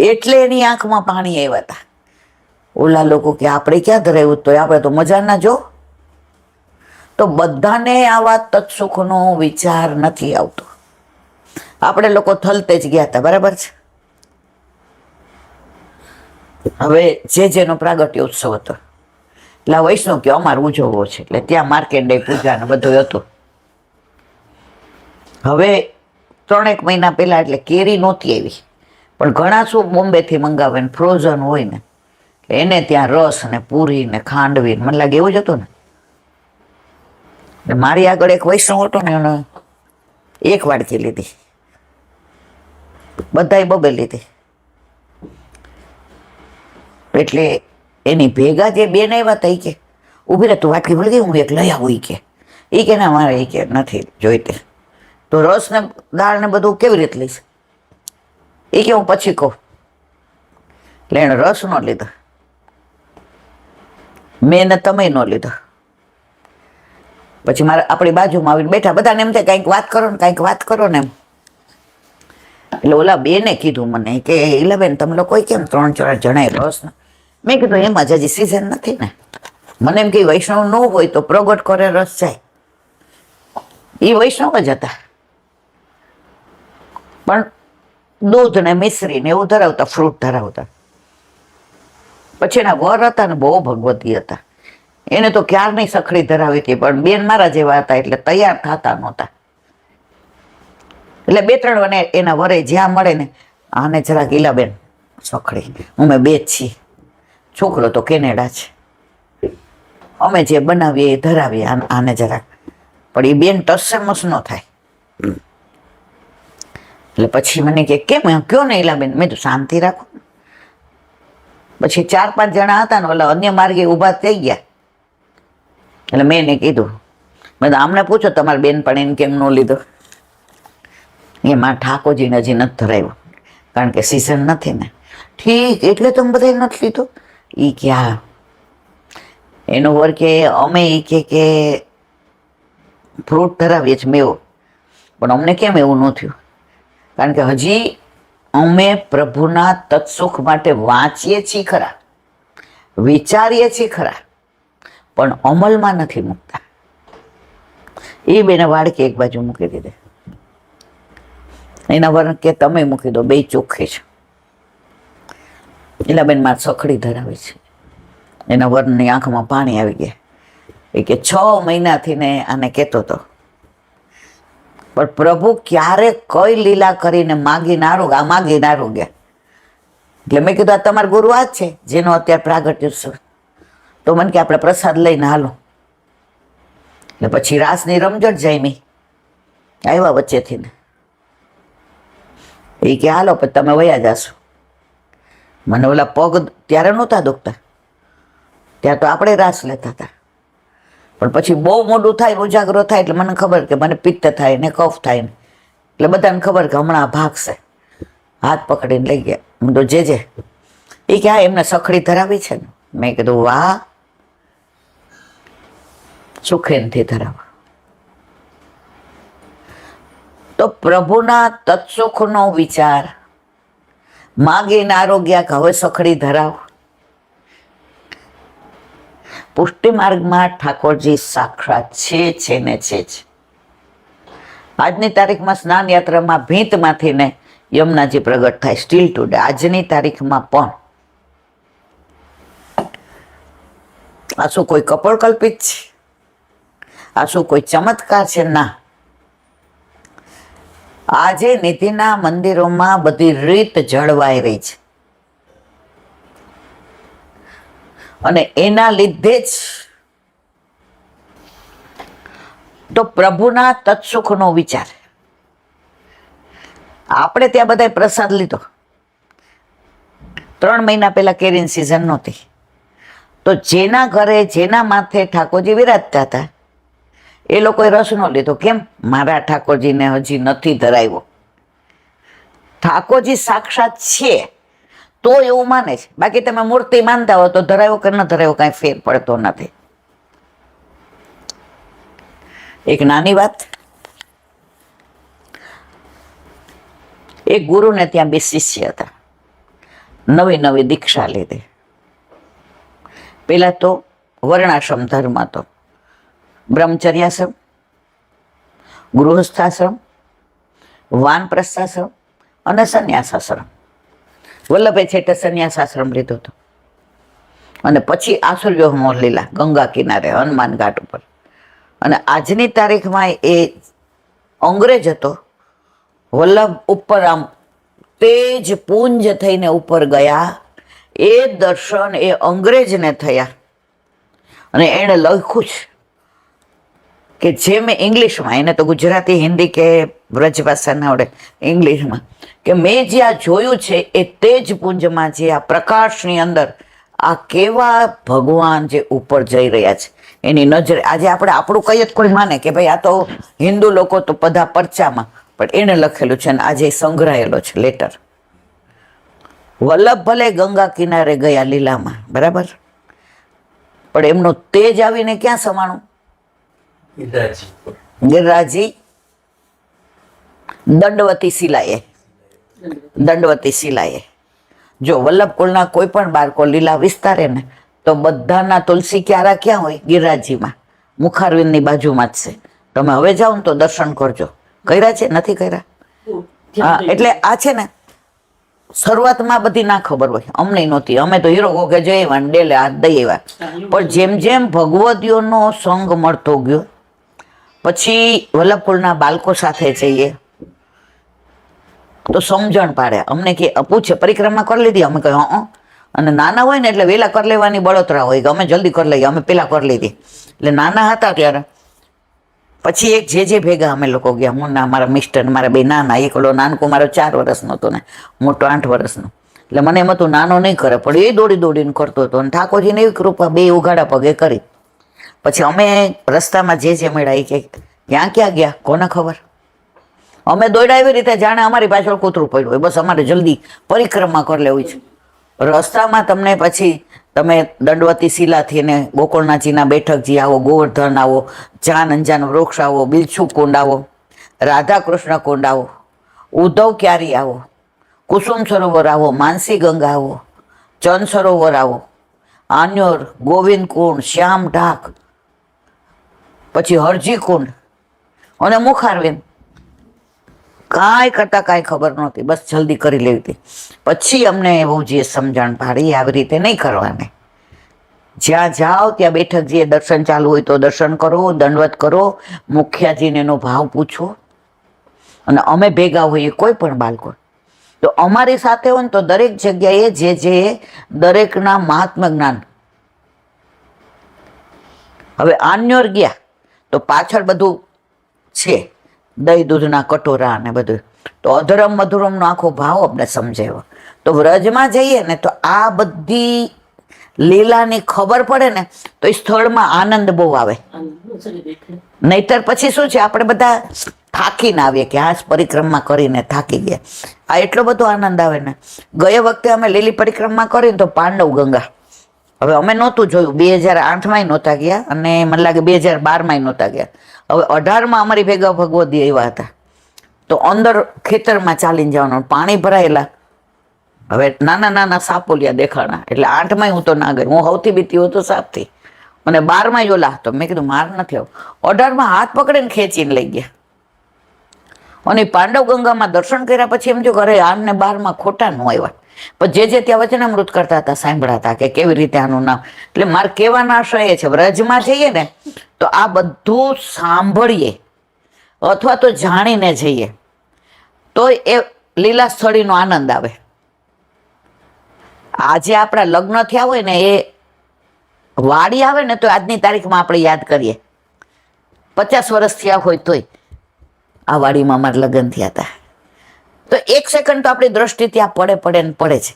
S1: એટલે એની આંખમાં પાણી આવ્યા હતા. ઓલા લોકો કે આપણે ક્યાં ધરાવ્યું, તો આપણે તો મજા ના જો. તો બધાને આવા તત્સુખનો વિચાર નથી આવતો. આપણે લોકો થલતે જ ગયા હતા, બરાબર છે. હવે જેનો પ્રાગટ્ય ઉત્સવ હતો એટલે વૈષ્ણવ કે અમારે ઉજવવો છે, એટલે ત્યાં માર્કેન્ડે પૂજા ને બધું હતું. હવે 3 મહિના પહેલા એટલે કેરી નહોતી આવી, પણ ઘણા શું બોમ્બેથી મંગાવે ને ફ્રોઝન હોય ને, એને ત્યાં રસ ને પૂરી ને ખાંડવી, મને લાગે એવું જ હતું ને. મારી આગળ એક વૈષ્ણવ હતો ને, એને 1 વાડકી લીધી, બધાએ 2 લીધી. એટલે એની ભેગા જે બેન આવ્યા હતા, કે ઊભી રહે તું વાટકી ભૂલી ગઈ, હું એક લઈ આવું. એ કે ના મારે, એ કે નથી જોઈતી. તો રસ ને દાળ ને બધું કેવી રીતે લઈશ? એ કે હું પછી કહું. એટલે એને રસ નો લીધો, મેં ને તમે નો લીધો. પછી મારે આપણી બાજુમાં આવીને બેઠા, બધાને એમ થાય કંઈક વાત કરો ને, કંઈક વાત કરો ને એમ. એટલે ઓલા બેને કીધું મને કે ઈલાબેન તમે લોકો કેમ 3-4 જણાએ રસ ને? મેં કીધું એમાં જ હજી સિઝન નથી ને. મને એમ કે વૈષ્ણવ ન હોય તો પ્રગટ કરે રસ જાય. એ વૈષ્ણવ જ હતા, પણ દૂધ ને મિશ્રી ને એવું ધરાવતા, ફ્રૂટ ધરાવતા. પછી એના વર હતા ને બહુ ભગવતી હતા, એને તો ક્યારની સખડી ધરાવી હતી, પણ બેન મારા જેવા હતા એટલે તૈયાર થતા નહોતા. એટલે 2-3 એના વરે જ્યાં મળે ને, આને જરાક ઈલાબેન સખડી, અમે 2 જ છીએ, છોકરો તો કેનેડા છે, અમે જે બનાવીએ એ ધરાવીએ આને જરાક. પણ એ બેન ટસમસ ન થાય. એટલે પછી મને કે કેમ કયો ને ઈલાબેન? મેં તો શાંતિ રાખો. પછી 4-5 જણા હતા ને, ઓલા અન્ય માર્ગે ઊભા થઈ ગયા. એટલે મેં એને કીધું, મેં આમને પૂછો તમારી બેન પણ એને કેમ ન લીધો? એમાં ઠાકોરજીને હજી નથી ધરાવ્યો, કારણ કે સિઝન નથી ને. ઠીક, એટલે તમે બધા નથી લીધો? એ ક્યાં એનો વર કે અમે એ કે ફ્રૂટ ધરાવીએ છીએ, મેવો. પણ અમને કેમ એવું ન થયું? કારણ કે હજી અમે પ્રભુના તત્સુખ માટે વાંચીએ છીએ ખરા, વિચારીએ છીએ ખરા, પણ અમલમાં નથી મૂકતા. એ બેને વાડકી એક બાજુ મૂકી દીધે. એના વર કે તમે મૂકી દો, 2 ચોખ્ખી છે. એલા બેન મારે સખડી ધરાવે છે. એના વરની આંખમાં પાણી આવી ગયા. એ કે 6 મહિનાથી ને આને કહેતો હતો, પણ પ્રભુ ક્યારે કઈ લીલા કરીને માગીને આરોગ્યા. એટલે મેં કીધું આ તમારા ગુરુ આ જ છે જેનો અત્યારે પ્રાગટ્ય ઉત્સવ. તો મને કે આપણે પ્રસાદ લઈને હાલો. એટલે પછી રાસની રમઝટ જામી આવ્યા વચ્ચેથી ને. એ કે હાલો પછી તમે વયા જાશો. મને ઓલા પગ ત્યારે નહોતા દુખતા, ત્યાં તો આપણે રાસ લેતા હતા. પણ પછી બહુ મોડું થાય, ઉજાગરો થાય એટલે મને ખબર કે મને પિત્ત થાય ને કફ થાય ને, એટલે બધાને ખબર કે હમણાં ભાગશે. હાથ પકડીને લઈ ગયા. હું તો જે એ કે હા એમને સખડી ધરાવી છે ને. મેં કીધું વાહ, સુખેનથી ધરાવવા. તો પ્રભુના તત્સુખનો વિચાર માગીને આરોગ્ય હવે સખડી ધરાવ. પુષ્ટિ માર્ગમાં ઠાકોરજી સાક્ષાત છે ને છે જ. આજની તારીખમાં સ્નાન યાત્રામાં ભીંતમાંથી ને યમુનાજી પ્રગટ થાય સ્ટીલ ટુડે. આજની તારીખમાં પણ આ શું કોઈ કપોળ કલ્પિત છે? આ શું કોઈ ચમત્કાર છે? ના. આજે નિધિના મંદિરોમાં બધી રીત જળવાઈ રહી છે અને એના લીધે જ તો પ્રભુના તત્સુખનો વિચાર. આપણે ત્યાં બધા પ્રસાદ લીધો. 3 મહિના પહેલા કેરીની સિઝન નહોતી, તો જેના ઘરે જેના માથે ઠાકોરજી વિરાજતા હતા એ લોકોએ રસ ન લીધો. કેમ? મારા ઠાકોરજીને હજી નથી ધરાવ્યો. ઠાકોરજી સાક્ષાત છે તો એવું માને છે, બાકી તમે મૂર્તિ માનતા હો તો ધરાવ્યો કે ન ધરાવ્યો કાંઈ ફેર પડતો નથી. એક નાની વાત, એક ગુરુને ત્યાં 2 શિષ્ય હતા, નવી દીક્ષા લીધી. પેલા તો વર્ણાશ્રમ ધર્મ હતો, બ્રહ્મચર્યાશ્રમ, ગૃહસ્થાશ્રમ, વાનપ્રસ્થાશ્રમ અને સંન્યાસાશ્રમ. વલ્લભે છેટે સંન્યાસાશ્રમ લીધો હતો અને પછી આસુર્યોમો લીલા ગંગા કિનારે હનુમાન ઘાટ ઉપર. અને આજની તારીખમાં એ અંગ્રેજ હતો. વલ્લભ ઉપર આમ તેજ પુંજ થઈને ઉપર ગયા. એ દર્શન એ અંગ્રેજને થયા અને એણે લખ્યું છે કે જે મેં ઇંગ્લિશમાં, એને તો ગુજરાતી હિન્દી કે વ્રજ ભાષા ના આવડે, ઇંગ્લિશમાં, કે મેં જે આ જોયું છે એ તેજ પુંજમાં જે આ પ્રકાશની અંદર આ કેવા ભગવાન જે ઉપર જઈ રહ્યા છે એની નજરે. આજે આપણે આપણું કઈ જ કોઈ માને કે ભાઈ આ તો હિન્દુ લોકો તો બધા પરચામાં, પણ એને લખેલું છે અને આજે સંગ્રહાયેલો છે લેટર. વલ્લભ ભલે ગંગા કિનારે ગયા લીલામાં, બરાબર, પણ એમનો તેજ આવીને ક્યાં સમાણું? ગિરિરાજી દંડવતી શિલાએ. જો વલ્લભ કુળના કોઈ પણ બાળકો લીલા વિસ્તારે ને તો બધાના તુલસી ક્યારા ક્યાં હોય? ગિરિરાજીમાં, મુખારવિંદની બાજુમાં જ છે. તમે હવે જાઓ ને તો દર્શન કરજો. કર્યા છે? નથી કર્યા? હા, એટલે આ છે ને શરૂઆતમાં બધી ના ખબર હોય, અમને નહોતી. અમે તો હીરો ગોગે જઈ આવ્યા ને ડેલે હાથ દઈ આવ્યા. પણ જેમ જેમ ભગવદીઓનો સંગ મળતો ગયો પછી વલ્લભકુળના બાળકો સાથે જઈએ તો સમજણ પાડે. અમને કે પૂછે પરિક્રમા કરી લીધી? અમે કહ્યું હં. અને નાના હોય ને એટલે વહેલા કરી લેવાની બળતરા હોય કે અમે જલ્દી કરી લઈએ, અમે પેલા કરી લીધી. એટલે નાના હતા ત્યારે પછી એક જે ભેગા અમે લોકો ગયા. હું ના મારા મિસ્ટર, મારા 2 નાના. એકલો નાનકો મારો 4 વર્ષનો હતો ને મોટો 8 વર્ષનો. એટલે મને એમ હતું નાનો નહીં કરે, પણ એ દોડીને કરતો હતો. અને ઠાકોરજીને એવી કૃપા 2 ઉઘાડા પગે કરી. પછી અમે રસ્તામાં જે મળ્યા એ કે ક્યાં ગયા કોને ખબર. અમે દોડ્યા એવી રીતે જાણે અમારી પાછળ કૂતરું પડ્યું હોય, બસ અમારે જલ્દી પરિક્રમા કરી લેવી છે. રસ્તામાં તમને પછી તમે દંડવતી શિલાથી ને ગોકુળનાથજીના બેઠકજી આવો, ગોવર્ધન આવો, જાન વૃક્ષ આવો, બિલછુ કુંડ આવો, રાધા કૃષ્ણ કુંડ આવો, ઉદ્ધવ ક્યારી આવો, કુસુમ સરોવર આવો, માનસી ગંગા આવો, ચંદ સરોવર આવો, આન્યોર, ગોવિંદ કુંડ, શ્યામ ઢાક, પછી હરજી કુંડ અને મુખારવિંદ. કાંઈ કરતા કાંઈ ખબર નહોતી, બસ જલ્દી કરી લેવી હતી. પછી અમને એવું જે સમજણ પાડી આવી રીતે નહીં કરવાની. જ્યાં જાઓ ત્યાં બેઠકજીએ દર્શન ચાલુ હોય તો દર્શન કરો, દંડવત કરો, મુખ્યાજીને એનો ભાવ પૂછો. અને અમે ભેગા હોઈએ કોઈ પણ બાળકો તો અમારી સાથે હોય ને તો દરેક જગ્યાએ જે દરેકના મહાત્મ જ્ઞાન. હવે આન્યોર ગયા તો પાછળ બધું છે, દહીં દૂધના કટોરા અને બધું. તો અધરમ મધુરમનો આખો ભાવ આપણે સમજાવ્યો. તો વ્રજમાં જઈએ ને તો આ બધી લીલાની ખબર પડે ને તો એ સ્થળમાં આનંદ બહુ આવે. નહીતર પછી શું છે, આપણે બધા થાકીને આવીએ કે આ પરિક્રમા કરીને થાકી ગયા. આ એટલો બધો આનંદ આવે ને. ગયા વખતે અમે લીલી પરિક્રમા કરીને તો પાંડવ ગંગા, હવે અમે નહોતું જોયું, 2008માં નહોતા ગયા અને મને લાગે 2012માં નહોતા ગયા. હવે 18માં અમારી ભેગા ભગવતી આવ્યા હતા, તો અંદર ખેતરમાં ચાલીને જવાનું, પાણી ભરાયેલા. હવે નાના નાના સાપોલિયા દેખાણા, એટલે 8માં હું તો ના ગઈ, હું સૌથી બીતી હું તો સાપથી. અને 12માં ઓલા, તો મેં કીધું માર નથી આવું. 18માં હાથ પકડીને ખેંચીને લઈ ગયા. અને પાંડવ ગંગામાં દર્શન કર્યા પછી એમ થયું ઘરે 8 ને 12માં ખોટા ન આવ્યા. પણ જે ત્યાં વચનામૃત કરતા હતા સાંભળ્યા હતા કે કેવી રીતે આનું નામ. એટલે મારે કહેવાના આશય એ છે, વ્રજમાં જઈએ ને તો આ બધું સાંભળીએ અથવા તો જાણીને જઈએ તો એ લીલા સ્થળીનો આનંદ આવે. આજે આપણા લગ્ન થયા હોય ને એ વાડી આવે ને તો આજની તારીખમાં આપણે યાદ કરીએ, 50 વર્ષ થયા હોય તોય આ વાડીમાં અમારા લગ્ન થયા હતા. તો 1 સેકન્ડ તો આપણી દ્રષ્ટિ ત્યાં પડે ને પડે છે.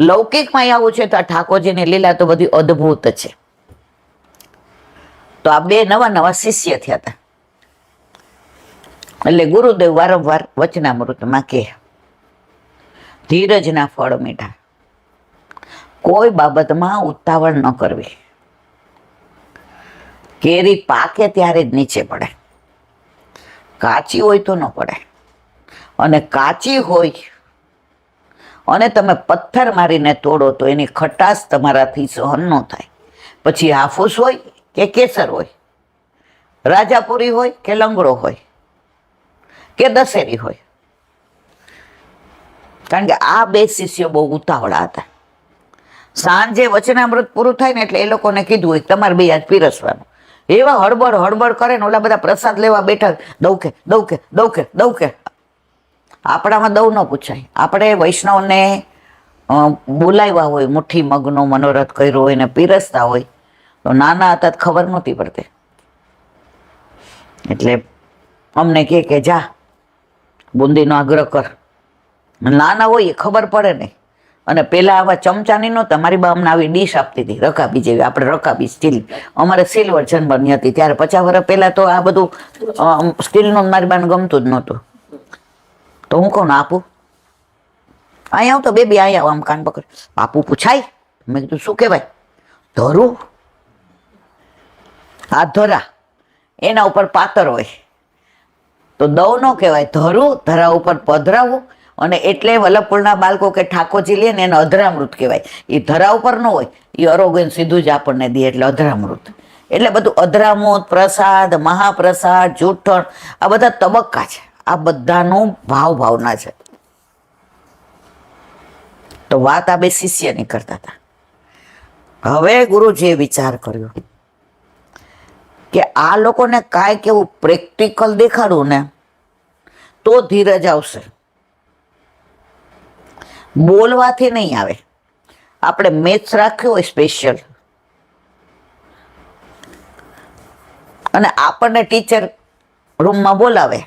S1: લૌકિકમાં આવું છે તો આ ઠાકોરજીની લીલા તો બધી અદ્ભુત છે. તો આ 2 નવા શિષ્ય થયા હતા. એટલે ગુરુદેવ વારંવાર વચનામૃતમાં કહે, ધીરજના ફળ મીઠા, કોઈ બાબતમાં ઉતાવળ ન કરવી. કેરી પાકે ત્યારે જ નીચે પડે, કાચી હોય તો ન પડે. અને કાચી હોય અને તમે પથ્થર મારીને તોડો તો એની ખટાશ તમારાથી સહન ન થાય. પછી હાફૂસ હોય કે કેસર હોય, રાજાપુરી હોય કે લંગડો હોય કે દશેરી હોય. કારણ કે આ 2 શિષ્યો બહુ ઉતાવળા હતા. સાંજે વચનામૃત પૂરું થાય ને એટલે એ લોકોને કીધું હોય તમારે 2 આજ પીરસવાનું. એવા હળબડ કરે ને ઓલા બધા પ્રસાદ લેવા બેઠા, દઉં કે. આપણામાં દઉં ન પૂછાય. આપણે વૈષ્ણવને બોલાવ્યા હોય, મુઠ્ઠી મગનો મનોરથ કર્યો હોય ને પીરસતા હોય તો નાના હતા ખબર નહોતી પડતી. એટલે અમને કે જા બુંદીનો આગ્રહ કર. નાના હોય એ ખબર પડે નહીં. અને પેલા આવા ચમચાની નહોતા, મારી બા અમને આવી ડીશ આપતી હતી રકાબી જેવી. આપણે રકાબી સ્ટીલ, અમારે સિલ્વર જન્મની હતી ત્યારે 50 વર્ષ પહેલા તો આ બધું સ્ટીલનું મારી બાને ગમતું જ નહોતું. તો હું કહું આપું, અહીંયા આવ તો બેબી અહીંયા આમ કાન પકડ, બાપુ પૂછાય? મેં કીધું શું કહેવાય? ધરું. આ ધરા, એના ઉપર પાતર હોય તો દવ ન કહેવાય, ધરું. ધરા ઉપર પધરાવું. અને એટલે વલ્લભપુરના બાળકો કે ઠાકોરજી લે ને એને અધરામૃત કહેવાય. એ ધરા ઉપર ન હોય, એ અરોગન સીધું જ આપણને દે એટલે અધરામૃત. એટલે બધું અધરામૃત, પ્રસાદ, મહાપ્રસાદ, જૂઠણ, આ બધા તબક્કા છે. આ બધાનું ભાવના છે. તો વાત આ 2 શિષ્યની કરતા હતા. હવે ગુરુજીએ વિચાર કર્યો કે આ લોકોને કાંઈક એવું પ્રેક્ટિકલ દેખાડું ને તો ધીરજ આવશે. બોલવાથી નહીં આવે. આપણે મેથ્સ રાખ્યો હોય સ્પેશિયલ અને આપણને ટીચર રૂમમાં બોલાવે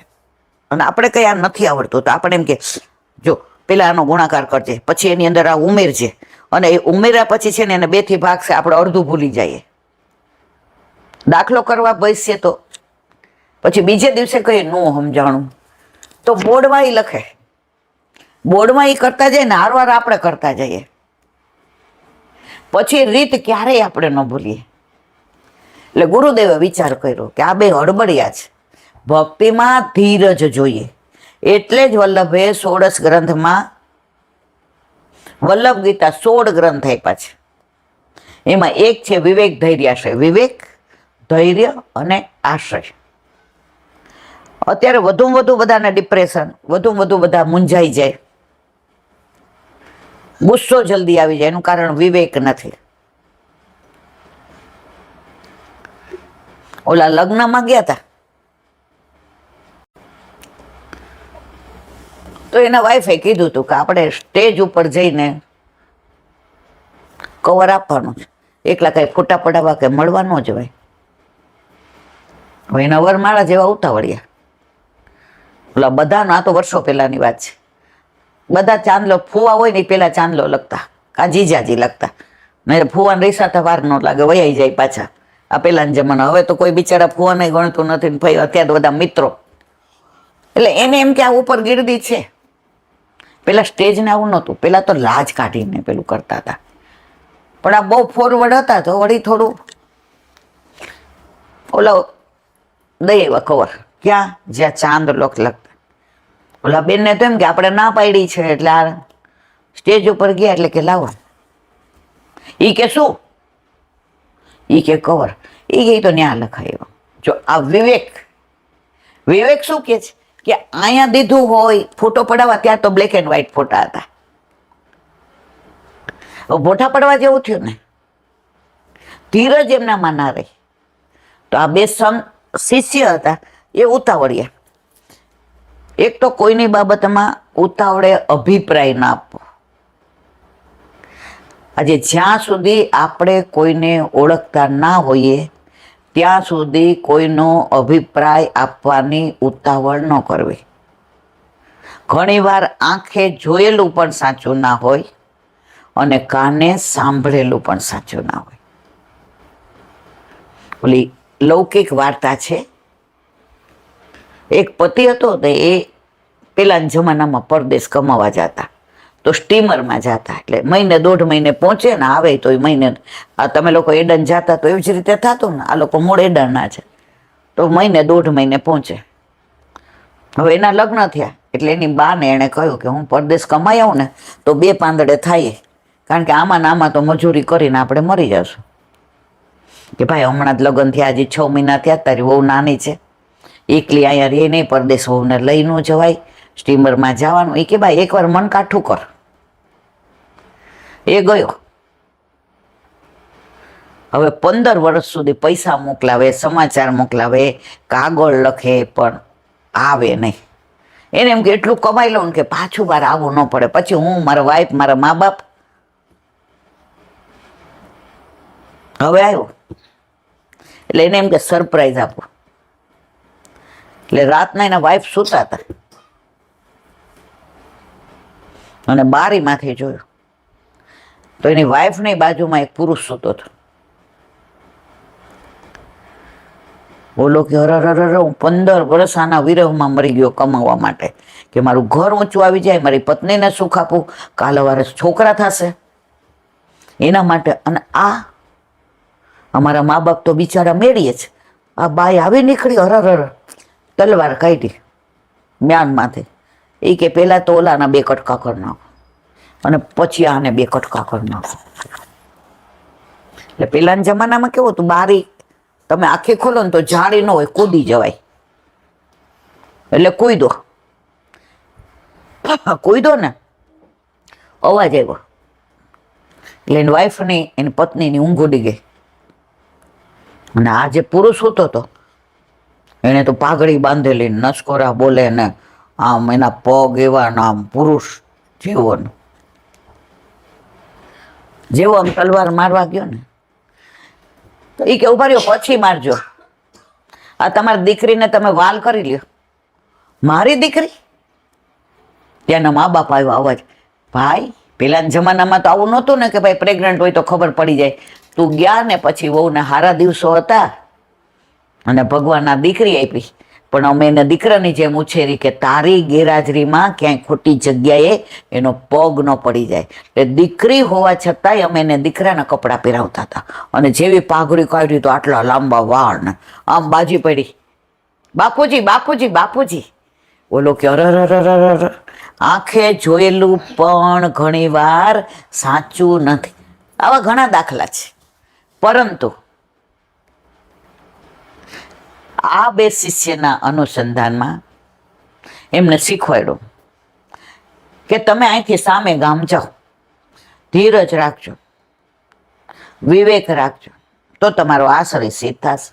S1: અને આપણે કઈ આ નથી આવડતું તો આપણે એમ કે જો પેલા આનો ગુણાકાર કરજે, પછી એની અંદર આ ઉમેરજે, અને એ ઉમેર્યા પછી છે ને એને 2 થી ભાગશે, આપણે અડધું ભૂલી જઈએ. દાખલો કરવા બેસીએ તો પછી બીજે દિવસે કહીએ નું સમજાણું, તો બોર્ડમાં એ લખે, બોર્ડમાં એ કરતા જાય ને હારવાર આપણે કરતા જઈએ. પછી રીત ક્યારેય આપણે ન ભૂલીએ. એટલે ગુરુદેવે વિચાર કર્યો કે આ 2 હડબડિયા છે, ભક્તિમાં ધીરજ જોઈએ. એટલે જ વલ્લભે 16 ગ્રંથમાં વલ્લભ ગીતા 16 ગ્રંથ આપ્યા છે. એમાં એક છે વિવેક ધૈર્યાશ્રય. વિવેક, ધૈર્ય અને આશ્રય. અત્યારે વધુ બધાને ડિપ્રેશન, વધુ બધા મૂંઝાઈ જાય, ગુસ્સો જલ્દી આવી જાય, એનું કારણ વિવેક નથી. ઓલા લગ્નમાં ગયા હતા તો એના વાઈફે કીધું હતું કે આપણે સ્ટેજ ઉપર જઈને કવર આપવાનું છે, એકલા કઈ ફોટા પડાવવા કે મળવા ન જવાય. હવે એના વરમાળા જેવા ઉતાવળ્યા. ઓલા બધાનો, આ તો વર્ષો પહેલાની વાત છે, બધા ચાંદલો ફુવા હોય ને પેલા ચાંદલો લખતા, કા જીજાજી લખતા, ને ફુવાને રીસાતા વાર ન લાગે, વયાઈ જાય પાછા. આ પેલાના જમાના. હવે તો કોઈ બિચારા ફુવાને ગણતું નથી ને ભાઈ અત્યારે બધા મિત્રો. એટલે એને એમ કે આ ઉપર ગીરદી છે. પેલા સ્ટેજને આવું નહોતું, પેલા તો લાજ કાઢીને પેલું કરતા હતા. પણ આ બહુ ફોરવર્ડ હતા તો વળી થોડું ઓલા દઈ આવ્યા કવર. ક્યાં? જ્યાં ચાંદ લોક લગતા. ઓલા બેનને તો એમ કે આપણે ના પાડી છે, એટલે આ સ્ટેજ ઉપર ગયા એટલે કે લાવો. ઈ કે શું? ઈ કે કવર. ઈ કે તો ન્યા લખાયો. જો આ વિવેક શું કે છે કે અહીંયા દીધું હોય ફોટો પડાવવા, ત્યાં તો બ્લેક એન્ડ વ્હાઈટ ફોટા હતા. ફોટા પડવા જેવું થયું ને. ધીરજ એમનામાં ના રહી. તો આ બે શિષ્ય હતા એ ઉતાવળિયા. એક તો કોઈની બાબતમાં ઉતાવળે અભિપ્રાય ના આપવો. આજે જ્યાં સુધી આપણે કોઈને ઓળખતા ના હોઈએ ત્યાં સુધી કોઈનો અભિપ્રાય આપવાની ઉતાવળ ન કરવી. ઘણીવાર આંખે જોયેલું પણ સાચું ના હોય અને કાને સાંભળેલું પણ સાચું ના હોય. ઓલી લૌકિક વાર્તા છે. એક પતિ હતો તો એ પેલાના જમાનામાં પરદેશ કમાવા જતા, તો સ્ટીમરમાં જતા, એટલે મહિને 1.5 મહિને પહોંચે ને આવે તો એ મહિને. આ તમે લોકો એડન જતા તો એવી જ રીતે થતું ને. આ લોકો મૂળ એડનના છે તો મહિને 1.5 મહિને પહોંચે. હવે એના લગ્ન થયા એટલે એની બાને એણે કહ્યું કે હું પરદેશ કમાઈ આવું ને તો 2 પાંદડે થાય, કારણ કે આમાં ને આમાં તો મજૂરી કરીને આપણે મરી જશું. કે ભાઈ હમણાં જ લગ્ન થયા, હજી 6 મહિના થયા, તારી વહુ નાની છે, એકલી અહીંયા રહે નહીં, પરદેશ વહુને લઈ ન જવાય, સ્ટીમરમાં જવાનું. એ કે ભાઈ એકવાર મન કાઠું કર. એ ગયો. હવે 15 વર્ષ સુધી પૈસા મોકલાવે, સમાચાર મોકલાવે, કાગળ લખે, પણ આવે નહીં. એને એમ કે એટલું કમાઈ લઉં ને કે પાછું વાર આવવું ન પડે, પછી હું, મારા વાઈફ, મારા મા બાપ. હવે આવ્યો એટલે એને એમ કે સરપ્રાઈઝ આપો. એટલે રાતના એના વાઈફ સૂતા હતા અને બારીમાંથી જોયું તો એની વાઈફની બાજુમાં એક પુરુષ સૂતો હતો. બોલો કે હર હું 15 વર્ષ આના વિરહમાં મરી ગયો કમાવા માટે, કે મારું ઘર ઊંચું આવી જાય, મારી પત્નીને સુખ આપું, કાલ સવારે છોકરા થશે એના માટે. અને આ અમારા મા બાપ તો બિચારા મેળીએ છે. આ બાઈ આવી નીકળી, હર તલવાર કાઢી મ્યાનમાંથી. એ કે પેલા તો ઓલાના 2 કટકા કરી નાખો અને પછી આને 2 કટકા કરી નાખો. એટલે પેલાના જમાનામાં કેવું હતું, બારી તમે આખી ખોલો ને તો જાળી ન હોય, કૂદી જવાય. એટલે કૂદો ને અવાજ આવ્યો એટલે એની વાઈફની, એની પત્નીની ઊંઘ ઉડી ગઈ. અને આ જે પુરુષ હોતો હતો એને તો પાઘડી બાંધેલી, નસકોરા બોલે ને આમ એના પગ એવા ને આમ પુરુષ જેવો આમ તલવાર મારવા ગયો ને તો એ કે ઉભા રહ્યો, પછી મારજો. આ તમારી દીકરીને તમે વાલ કરી લ્યો. મારી દીકરી? ત્યાંના મા બાપ આવ્યો અવાજ. ભાઈ પેલાના જમાનામાં તો આવું નહોતું ને કે ભાઈ પ્રેગ્નન્ટ હોય તો ખબર પડી જાય. તું ગયા ને પછી વહુના હારા દિવસો હતા અને ભગવાનના દીકરી આપી, પણ અમે એને દીકરાની જેમ ઉછેરી કે તારી ગેરહાજરીમાં ક્યાંય ખોટી જગ્યાએ એનો પગ ન પડી જાય. એટલે દીકરી હોવા છતાંય અમે એને દીકરાના કપડાં પહેરાવતા હતા. અને જેવી પાઘડી કાઢી તો આટલા લાંબા વાળ ને આમ બાજી પડી. બાપુજી બાપુજી બાપુજી. બોલો કે અરર આંખે જોયેલું પણ ઘણીવાર સાચું નથી. આવા ઘણા દાખલા છે. પરંતુ આ 2 શિષ્યના અનુસંધાનમાં એમને શીખવાડ્યું કે તમે અહીંથી સામે ગામ જાઓ, ધીરજ રાખજો, વિવેક રાખજો, તો તમારો આશ્રય સિદ્ધ થશે.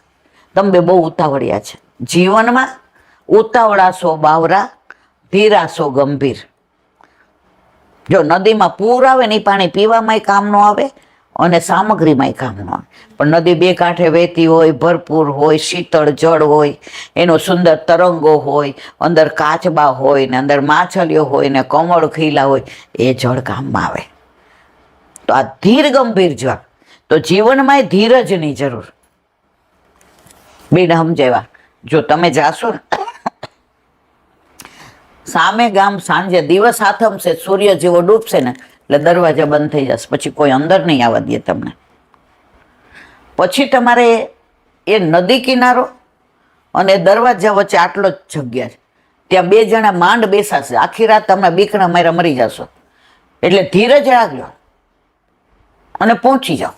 S1: તમે બહુ ઉતાવળિયા છે. જીવનમાં ઉતાવળાશો બાવરા, ધીરાશો ગંભીર. જો નદીમાં પૂર આવે ને, પાણી પીવામાં કામ ન આવે અને સામગ્રીમાં કામ ન આવે. પણ નદી 2 કાંઠે વહેતી હોય, ભરપૂર હોય, શીતળ જળ હોય, એનો સુંદર તરંગો હોય, અંદર કાચબા હોય ને અંદર માછલીઓ હોય ને કમળ ખીલા હોય, એ જળ કામમાં આવે. તો આ ધીર ગંભીર જળ, તો જીવનમાં ધીરજની જરૂર. બેન સમજાવ્યા. જો તમે જાશો ને સામે ગામ, સાંજે દિવસ આથમશે, સૂર્ય જેવો ડૂબશે ને એટલે દરવાજા બંધ થઈ જશે, પછી કોઈ અંદર નહીં આવવા દે તમને. પછી તમારે એ નદી કિનારો અને દરવાજા વચ્ચે આટલો જ જગ્યા છે, ત્યાં 2 જણા માંડ બેસાશે, આખી રાત તમે બીકણા માર્યા મરી જશો. એટલે ધીરજ રાખજો અને પહોંચી જાઓ.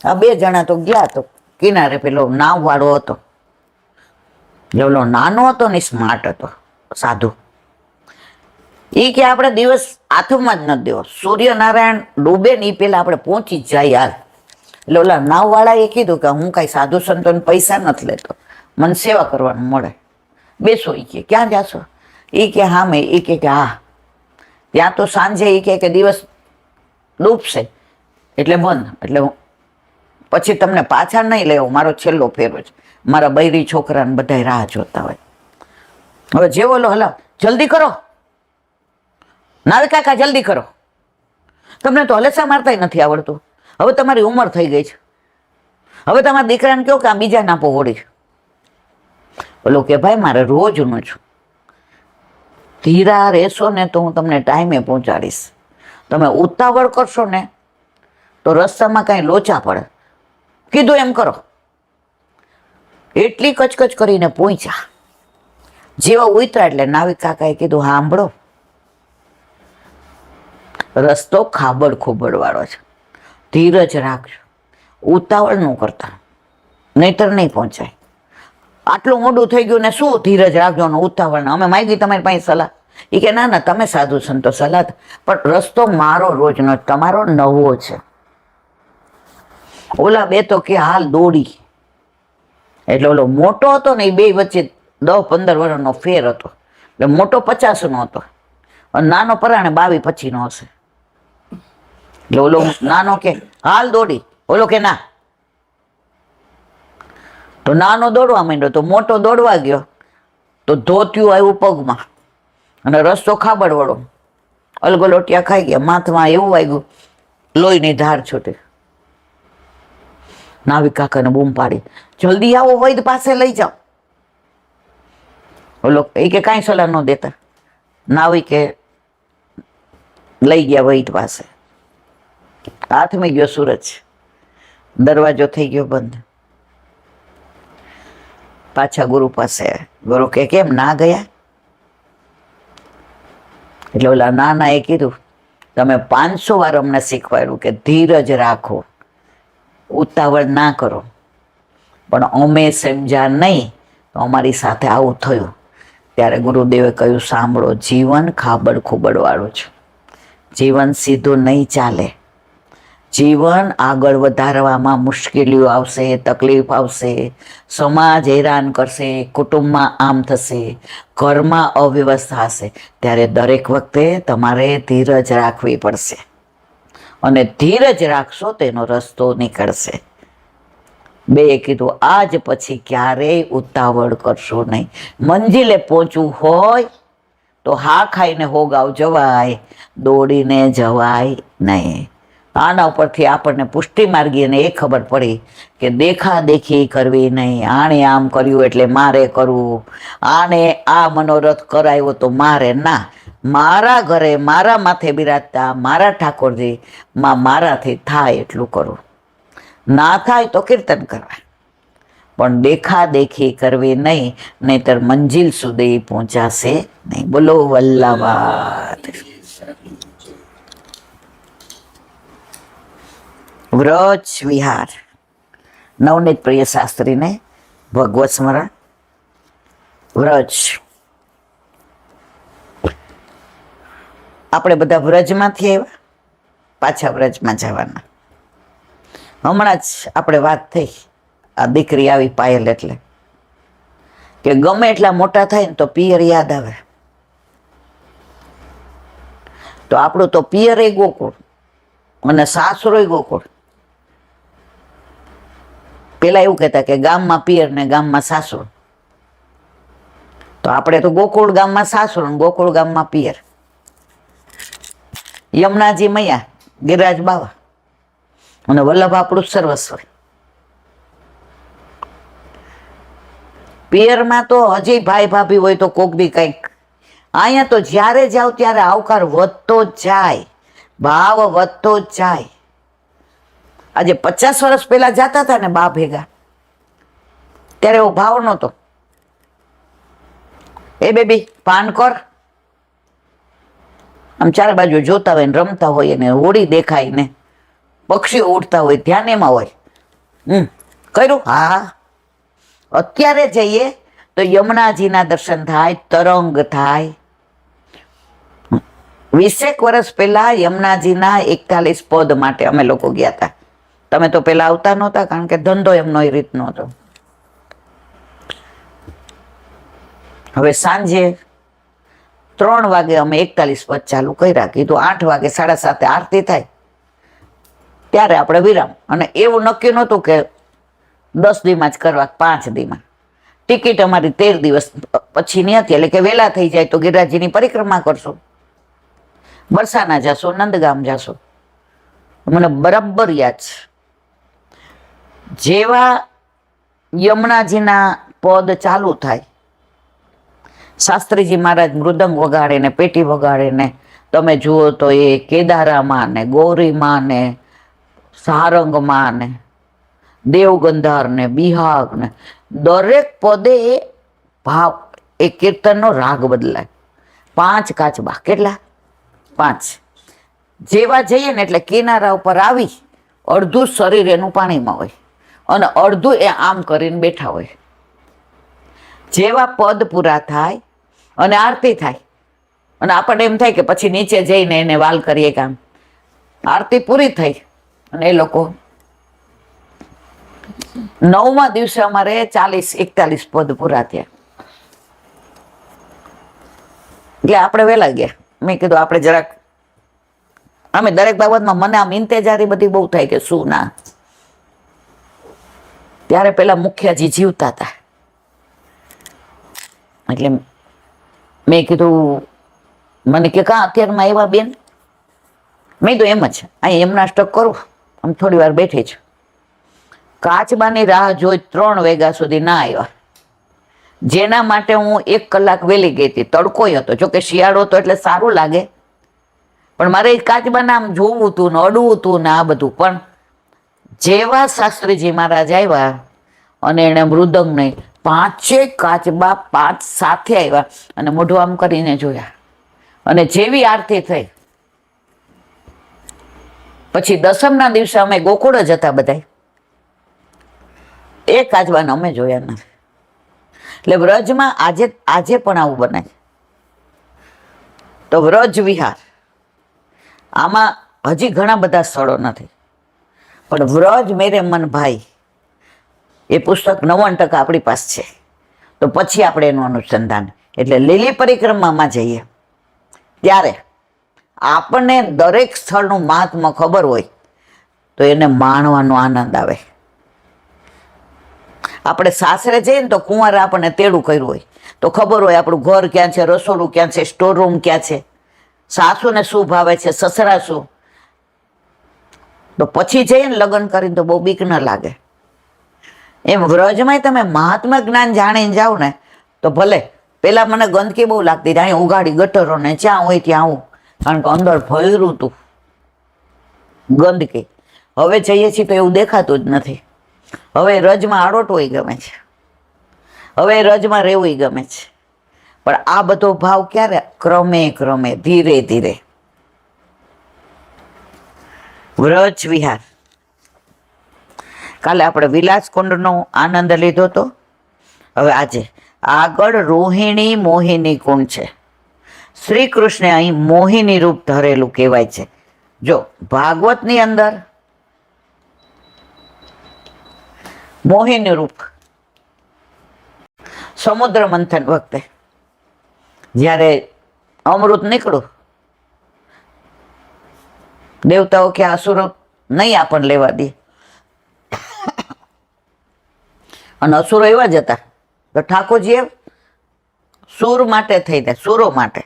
S1: આ 2 જણા તો ગયા, તો કિનારે પેલો નાવ વાળો હતો, જેવલો નાનો હતો ને સ્માર્ટ હતો સાધુ. એ કે આપણે દિવસ હાથમાં જ નથી દેવો, સૂર્યનારાયણ ડૂબે ને એ પેલા આપણે પહોંચી જ જાય યાર. એટલે ઓલા નાવવાળાએ કીધું કે હું કાંઈ સાધુ સંતોને પૈસા નથી લેતો, મને સેવા કરવાનું મળે, બેસો. એ કે ક્યાં જાશો? એ કે હા મેં. એ કે હા, ત્યાં તો સાંજે એ કે દિવસ ડૂબશે એટલે બંધ, એટલે પછી તમને પાછા નહીં લેવો, મારો છેલ્લો ફેરો છે, મારા બૈરી છોકરાને બધા રાહ જોતા હોય. હવે જેવો લો હલા, જલ્દી કરો નાવે કાકા, જલ્દી કરો, તમને તો હલેસા મારતાય નથી આવડતું, હવે તમારી ઉંમર થઈ ગઈ છે, હવે તમારા દીકરાને કહો કે આ બીજા નાપો હોડી. બોલો કે ભાઈ મારે રોજનું છું, ધીરા રહેશો ને તો હું તમને ટાઈમે પહોંચાડીશ, તમે ઉતાવળ કરશો ને તો રસ્તામાં કાંઈ લોચા પડે. કીધું એમ કરો. એટલી કચકચ કરીને પહોંચ્યા. જેવા ઉતર્યા એટલે નાવિક કાકાએ કીધું હા સાંભળો, રસ્તો ખાબડ ખોબડ વાળો છે, ધીરજ રાખજો, ઉતાવળ ન કરતા, નહીતર નહીં પહોંચાય. આટલું મોડું થઈ ગયું ને શું ધીરજ રાખજો ને ઉતાવળ ને, અમે માગી તમારી પાસે સલાહ. એ કે ના ના તમે સાધુ સંતો સલાહ, પણ રસ્તો મારો રોજનો, તમારો નવો છે. ઓલા 2 તો કે હાલ દોડી. એટલે ઓલો મોટો હતો ને એ 2 વચ્ચે 10-15 વર્ષનો ફેર હતો, એટલે મોટો 50 નો હતો અને નાનો પરાણે 22-25 નો હશે. એટલે ઓલો નાનો કે હાલ દોડી, ઓલો કે ના. તો નાનો દોડવા માંડ્યો, તો મોટો દોડવા ગયો તો ધોતિયું આવ્યું પગમાં અને રસ્તો ખાબડ વળો, અલગલોટિયા ખાઈ ગયા, માથમાં એવું વાગ્યું, લોહીની ધાર છૂટી. નાવિક કાકાને બૂમ પાડી, જલ્દી આવો, વૈદ પાસે લઈ જાઓ. ઓલો એ કે કાંઈ સલાહ ન દેતા. નાવિકે લઈ ગયા વૈદ પાસે. હાથમાં ગયો સૂરજ, દરવાજો થઈ ગયો બંધ. પાછા ગુરુ પાસે. ગુરુ કે કેમ ના ગયા? એટલે ઓલા નાના એ કીધું તમે 500 વાર અમને શીખવાડ્યું કે ધીરજ રાખો, ઉતાવળ ના કરો, પણ અમે સમજ્યા નહીં તો અમારી સાથે આવું થયું. ત્યારે ગુરુદેવે કહ્યું સાંભળો, જીવન ખાબડ ખોબડ વાળું છે, જીવન સીધું નહીં ચાલે. જીવન આગળ વધારવામાં મુશ્કેલીઓ આવશે, તકલીફ આવશે, સમાજ હેરાન કરશે, કુટુંબમાં આમ થશે, ઘરમાં અવ્યવસ્થા હશે. ત્યારે દરેક વખતે તમારે ધીરજ રાખવી પડશે અને ધીરજ રાખશો તેનો રસ્તો નીકળશે. 2 કીધું આજ પછી ક્યારેય ઉતાવળ કરશો નહીં. મંજિલે પહોંચવું હોય તો હા ખાઈને હોગાવ જવાય, દોડીને જવાય નહીં. આના ઉપરથી આપણને પુષ્ટિ માર્ગીને એ ખબર પડી કે દેખાદેખી કરવી નહીં. આણે આમ કર્યું એટલે મારે કરવું, આને આ મનોરથ કરાયો તો મારે ના. મારા ઘરે મારા માથે બિરાજતા મારા ઠાકોરજી માં મારાથી થાય એટલું કરું, ના થાય તો કીર્તન કરવા, પણ દેખાદેખી કરવી નહીં, નહીતર મંજિલ સુધી પહોંચાશે નહીં. બોલો વલ્લભ. વ્રજ વિહાર. નવનીત પ્રિય શાસ્ત્રીને ભગવત સ્મરણ. વ્રજ આપણે બધા વ્રજમાંથી આવ્યા, પાછા વ્રજમાં જવાના. હમણાં જ આપણે વાત થઈ, આ દીકરી આવી પાયલ, એટલે કે ગમે એટલા મોટા થાય ને તો પિયર યાદ આવે. તો આપણું તો પિયર એ ગોકુળ અને સાસરો એ ગોકુળ. પેલા એવું કહેતા કે ગામમાં પિયર ને ગામમાં સાસરો, તો આપણે તો ગોકુળ ગામમાં સાસરો ને ગોકુળ ગામમાં પિયર. યમુનાજી મૈયા, ગિરિરાજ બાવા અને વલ્લભ આપણું સર્વસ્વ. પિયરમાં તો હજી ભાઈ ભાભી હોય તો કોક દી કંઈક. અહીંયા તો જ્યારે જાવ ત્યારે આવકાર વધતો જ જાય. ભાવ વધતો જ જાય. આજે 50 વર્ષ પહેલા જતા હતા ને બા ભેગા, ત્યારે એવો ભાવ નહોતો. એ બેબી પાન કર, આમ ચારે બાજુ જોતા હોય ને રમતા હોય ને હોળી દેખાય ને પક્ષીઓ ઉડતા હોય, ધ્યાન એમાં હોય. કર્યું? હા. અત્યારે જઈએ તો યમુનાજીના દર્શન થાય, તરંગ થાય. 20 વર્ષ પહેલા યમુનાજીના 41 પદ માટે અમે લોકો ગયા હતા. તમે તો પેલા આવતા નહોતા, કારણ કે ધંધો એમનો એ રીતનો હતો. હવે સાંજે 3 વાગે અમે 41 પદ ચાલુ કર્યા. કીધું 8 વાગે 7:30 આરતી થાય ત્યારે આપણે વિરામ. અને એવું નક્કી નહોતું કે 10 દીમાં જ કરવા, 5 દીમાં. ટિકિટ અમારી 13 દિવસ પછીની હતી, એટલે કે વહેલા થઈ જાય તો ગિરિરાજજીની પરિક્રમા કરશું, બરસાના જશો, નંદગામ જશો. મને બરાબર યાદ છે, જેવા યમુનાજીના પદ ચાલુ થાય, શાસ્ત્રીજી મહારાજ મૃદંગ વગાડે ને પેટી વગાડે ને તમે જુઓ તો એ કેદારામાં ને ગૌરીમાં ને સારંગમાં ને દેવગંધાર ને બિહાગ ને દરેક પદે એ ભાવ, એ કીર્તનનો રાગ બદલાય. 5 કાચબા, કેટલા? 5. જેવા જઈએ ને એટલે કિનારા ઉપર આવી અડધું શરીર એનું પાણીમાં હોય અને અડધું એ આમ કરીને બેઠા હોય. જેવા પદ પૂરા થાય અને આરતી થાય અને આપણને એમ થાય કે પછી નીચે જઈને એને વાલ કરીએ કામ. આરતી પૂરી થઈ અને એ લોકો 9મા દિવસે અમારે 40-41 પદ પૂરા થયા. એટલે આપણે વહેલા ગયા. મેં કીધું આપણે જરાક, અમે દરેક બાબતમાં મને આમ ઇંતેજારી બધી બહુ થાય કે શું ના. ત્યારે પેલા મુખિયાજી જીવતા હતા, એટલે મેં કીધું, મને કે કાં અત્યારમાં એવા બેન? મેં તો એમ જ અહીં એમના સ્ટક કરું, આમ થોડી વાર બેઠી છું. કાચબાની રાહ જોઈ 3 વાગ્યા સુધી ના આવ્યા, જેના માટે હું 1 કલાક વહેલી ગઈ હતી. તડકોય હતો, જોકે શિયાળો હતો એટલે સારું લાગે, પણ મારે એ કાચબાને આમ જોવું હતું ને અડવું હતું ને આ બધું. પણ જેવા શાસ્ત્રીજી મહારાજ આવ્યા અને એને મૃદંગ નહીં, 5 કાચબા 5 સાથે આવ્યા અને મોઢું આમ કરીને જોયા. અને જેવી આરતી થઈ પછી 10મના દિવસે અમે ગોકુળ જ હતા બધા, એ કાચબાને અમે જોયા નથી. એટલે વ્રજમાં આજે પણ આવું બને. તો વ્રજ વિહાર આમાં હજી ઘણા બધા સ્થળો નથી, પણ વ્રજ મેરે મન ભાઈ એ પુસ્તક 90% આપણી પાસે છે. તો પછી આપણે એનું અનુસંધાન, એટલે લીલી પરિક્રમામાં જઈએ ત્યારે આપણને દરેક સ્થળનું મહાત્મ્ય ખબર હોય તો એને માણવાનો આનંદ આવે. આપણે સાસરે જઈએ ને તો કુંવારે આપણને તેડું કર્યું હોય તો ખબર હોય આપણું ઘર ક્યાં છે, રસોડું ક્યાં છે, સ્ટોર રૂમ ક્યાં છે, સાસુને શું ભાવે છે, સસરા શું. તો પછી જઈએ ને લગ્ન કરીને તો બહુ બીક ન લાગે. એમ વ્રજમાં તમે મહાત્મા જ્ઞાન જાણીને જાઓ ને તો ભલે પેલા મને ગંદકી બહુ લાગતી હતી, અહીં ઉગાડી ગટરો ને જ્યાં હોય ત્યાં આવું, કારણ કે અંદર ભર્યું હતું ગંદકી. હવે જઈએ છીએ તો એવું દેખાતું જ નથી. હવે રજમાં આડોટવું ગમે છે, હવે રજમાં રહેવું ગમે છે. પણ આ બધો ભાવ ક્યારે? ક્રમે ક્રમે, ધીરે ધીરે. વ્રજ વિહાર, કાલે આપણે વિલાસકુંડનો આનંદ લીધો તો, હવે આજે આગળ રોહિણી મોહિની કુંડ છે. શ્રી કૃષ્ણે અહીં મોહિની રૂપ ધરેલું કહેવાય છે. જો ભાગવતની અંદર મોહિની રૂપ સમુદ્ર મંથન વખતે જ્યારે અમૃત નીકળ્યું, દેવતાઓ કે અસુરો નહીં આપણને લેવા દે, અને અસુરો એવા જ હતા તો ઠાકોરજીએ સુર માટે થઈને, સુરો માટે,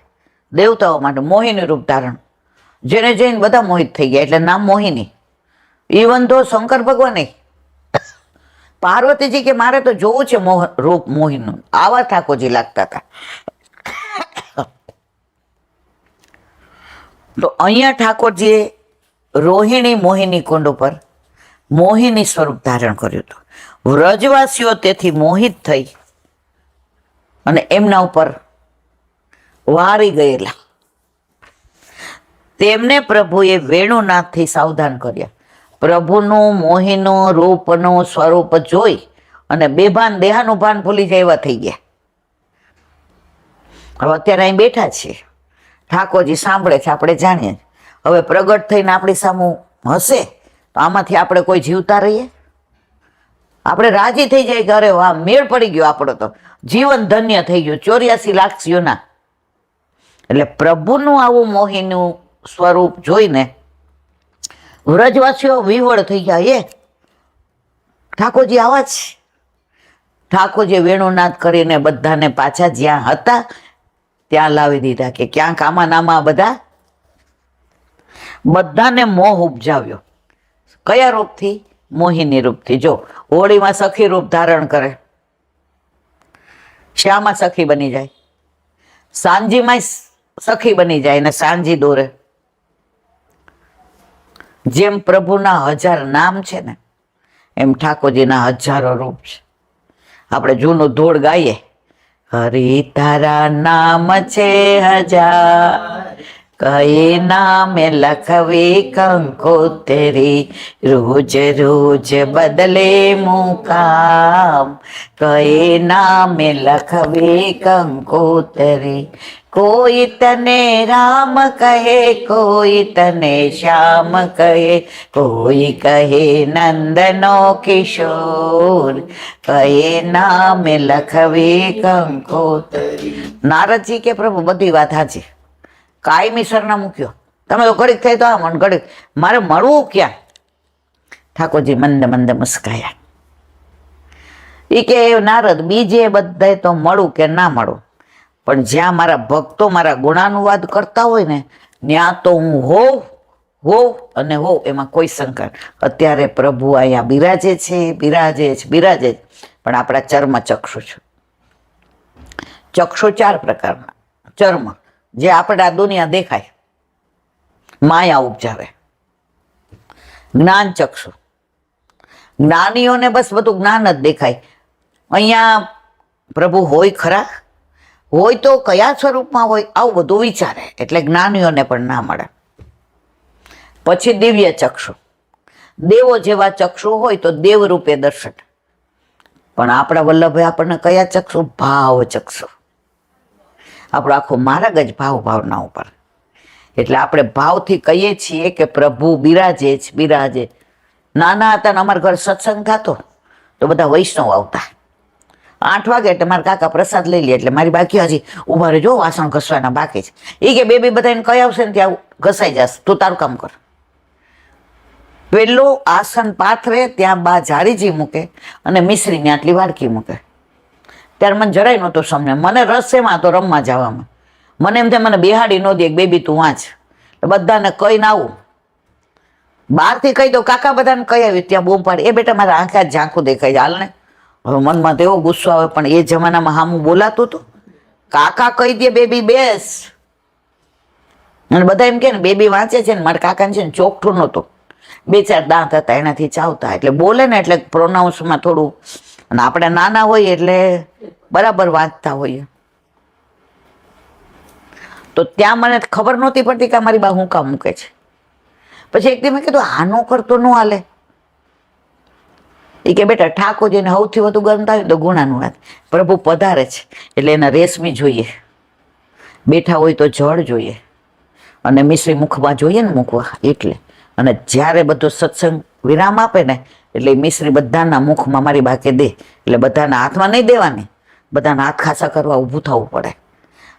S1: દેવતાઓ માટે મોહિની રૂપ ધારણ, જેને જઈને બધા મોહિત થઈ ગયા, એટલે નામ મોહિની. ઇવન તો શંકર ભગવાન પાર્વતીજી કે મારે તો જોવું છે રૂપ મોહિનું, આવા ઠાકોરજી લાગતા હતા. તો અહીંયા ઠાકોરજીએ રોહિણી મોહિની કુંડ ઉપર મોહિની સ્વરૂપ ધારણ કર્યું હતું. વ્રજવાસીઓ તેથી મોહિત થઈ અને એમના ઉપર વારી ગયેલા. તેમને પ્રભુએ વેણુનાથથી સાવધાન કર્યા. પ્રભુનું મોહીનું રૂપનું સ્વરૂપ જોઈ અને બેભાન દેહાનું ભાન ભૂલી જાય એવા થઈ ગયા. હવે અત્યારે અહીં બેઠા છીએ, ઠાકોરજી સાંભળે છે, આપણે જાણીએ. હવે પ્રગટ થઈને આપણી સામું હશે તો આમાંથી આપણે કોઈ જીવતા રહીએ? આપણે રાજી થઈ જાય કે અરે વાહ, મેળ પડી ગયો, આપણો તો જીવન ધન્ય થઈ ગયું, 84 લાખ યોના. એટલે પ્રભુનું આવું મોહીનું સ્વરૂપ જોઈને વ્રજવાસીઓ વિવળ થઈ ગયા. એ ઠાકોરજી આવા જ. ઠાકોરજી વેણુનાદ કરીને બધાને પાછા જ્યાં હતા ત્યાં લાવી દીધા કે ક્યાંક આમાં નામાં બધાને મોહ ઉપજાવ્યો. કયા રૂપથી? મોહિની રૂપથી. જો હોળીમાં સખી રૂપ ધારણ કરે, શ્યામાં સખી બની જાય, સાંજીમાં સખી બની જાય ને સાંજી દોરે. જેમ પ્રભુના 1000 નામ છે ને એમ ઠાકોરજીના 1000 રૂપ છે. આપણે જૂનું ધોળ ગાઈએ, હરિ તારા નામ છે 1000, કઈ નામે લખવી કંકોતરી, રોજ રોજ બદલે મુકામ, કઈ નામે લખવી કંકોતરી. કોઈ તને રામ કહે, કોઈ તને શ્યામ કહે, કોઈ કહે નંદનો કિશોર, કઈ નામે લખવી કંકોતરી. નારદજી કે પ્રભુ બધી વાત સાચી, કાયમી સરનામું કયો, તમે તો ઘડીક થઈ તો આમ ઘડીક મારે મળવું ક્યાં? ઠાકોરજી મંદ મંદ મુસ્કાયા. એ કે નારદ બીજે બધે તો મળું કે ના મળું, પણ જ્યાં મારા ભક્તો મારા ગુણાનુવાદ કરતા હોય ને ત્યાં તો હું હોવ અને હોવ, એમાં કોઈ શંકા. અત્યારે પ્રભુ અહીંયા બિરાજે છે, બિરાજે, પણ આપણા ચર્મ ચક્ષુ છે. ચક્ષુ 4 પ્રકારના. ચર્મ જે આપણા દુનિયા દેખાય, માયા ઉપજાવે. જ્ઞાન ચક્ષુ, જ્ઞાનીઓને બસ બધું જ્ઞાન જ દેખાય. અહીંયા પ્રભુ હોય ખરા? હોય તો કયા સ્વરૂપમાં હોય આવું બધું વિચારે, એટલે જ્ઞાનીઓને પણ ના મળે. પછી દિવ્ય ચક્ષુ, દેવો જેવા ચક્ષુ હોય તો દેવ રૂપે દર્શન. પણ આપણા વલ્લભે આપણને કયા ચક્ષુ? ભાવ ચક્ષુ. આપણો આખો માર્ગ જ ભાવના ઉપર. એટલે આપણે ભાવથી કહીએ છીએ કે પ્રભુ બિરાજે. નાના હતા ને અમારા ઘર સત્સંગ થતો તો બધા વૈષ્ણવ આવતા. 8 વાગે એટલે મારા કાકા પ્રસાદ લઈ લે, એટલે મારી બાકી હજી ઉભા રહેજો, વાસણ ઘસવાના બાકી છે. એ કે બેબી બધાને કઈ આવશે ને ત્યાં ઘસાઈ જશે, તું તારું કામ કર. પેલું આસન પાથરે ત્યાં બા જાળીજી મૂકે અને મિશ્રીની આટલી વાડકી મૂકે. ત્યારે મને જરાય નહોતું સમજે. મને રસ એમાં તો રમવા જવામાં. મને એમ થાય મને બેહાડી ન દે, બેબી તું વાંચ. બધાને કહીને આવું, બહારથી કહી દઉં કાકા બધાને કઈ આવ્યું, ત્યાં બૂમ પાડી, એ બેટા મારા આંખે જ ઝાંખું દેખાય હાલ ને. હવે મનમાં તો એવો ગુસ્સો આવે, પણ એ જમાનામાં હામું બોલાતું હતું. કાકા કહી દે બેબી બેસ, અને બધા એમ કે ને બેબી વાંચે છે ને. મારા કાકાને છે ને ચોકઠું નહોતું, 2-4 દાંત હતા, એનાથી ચાવતા, એટલે બોલે ને એટલે પ્રોનાઉન્સમાં થોડું. અને આપણે નાના હોઈએ એટલે બરાબર વાંચતા હોઈએ. તો ત્યાં મને ખબર નહોતી પડતી કે મારી બા હું કામ મૂકે છે. પછી એક દી મેં કીધું આનો કરતો ન હાલે. એ કે બેટા ઠાકોરજીને સૌથી વધુ ગમતા હોય તો ગુણાનું વાત. પ્રભુ પધારે છે એટલે એને રેશમી જોઈએ, બેઠા હોય તો જળ જોઈએ, અને મિશ્રી મુખમાં જોઈએ ને મૂકવા એટલે. અને જ્યારે બધો સત્સંગ વિરામ આપે ને એટલે મિશ્રી બધાના મુખમાં મારી બાકે દે, એટલે બધાના હાથમાં નહીં દેવાની, બધાના હાથ ખાસા કરવા ઊભું થવું પડે.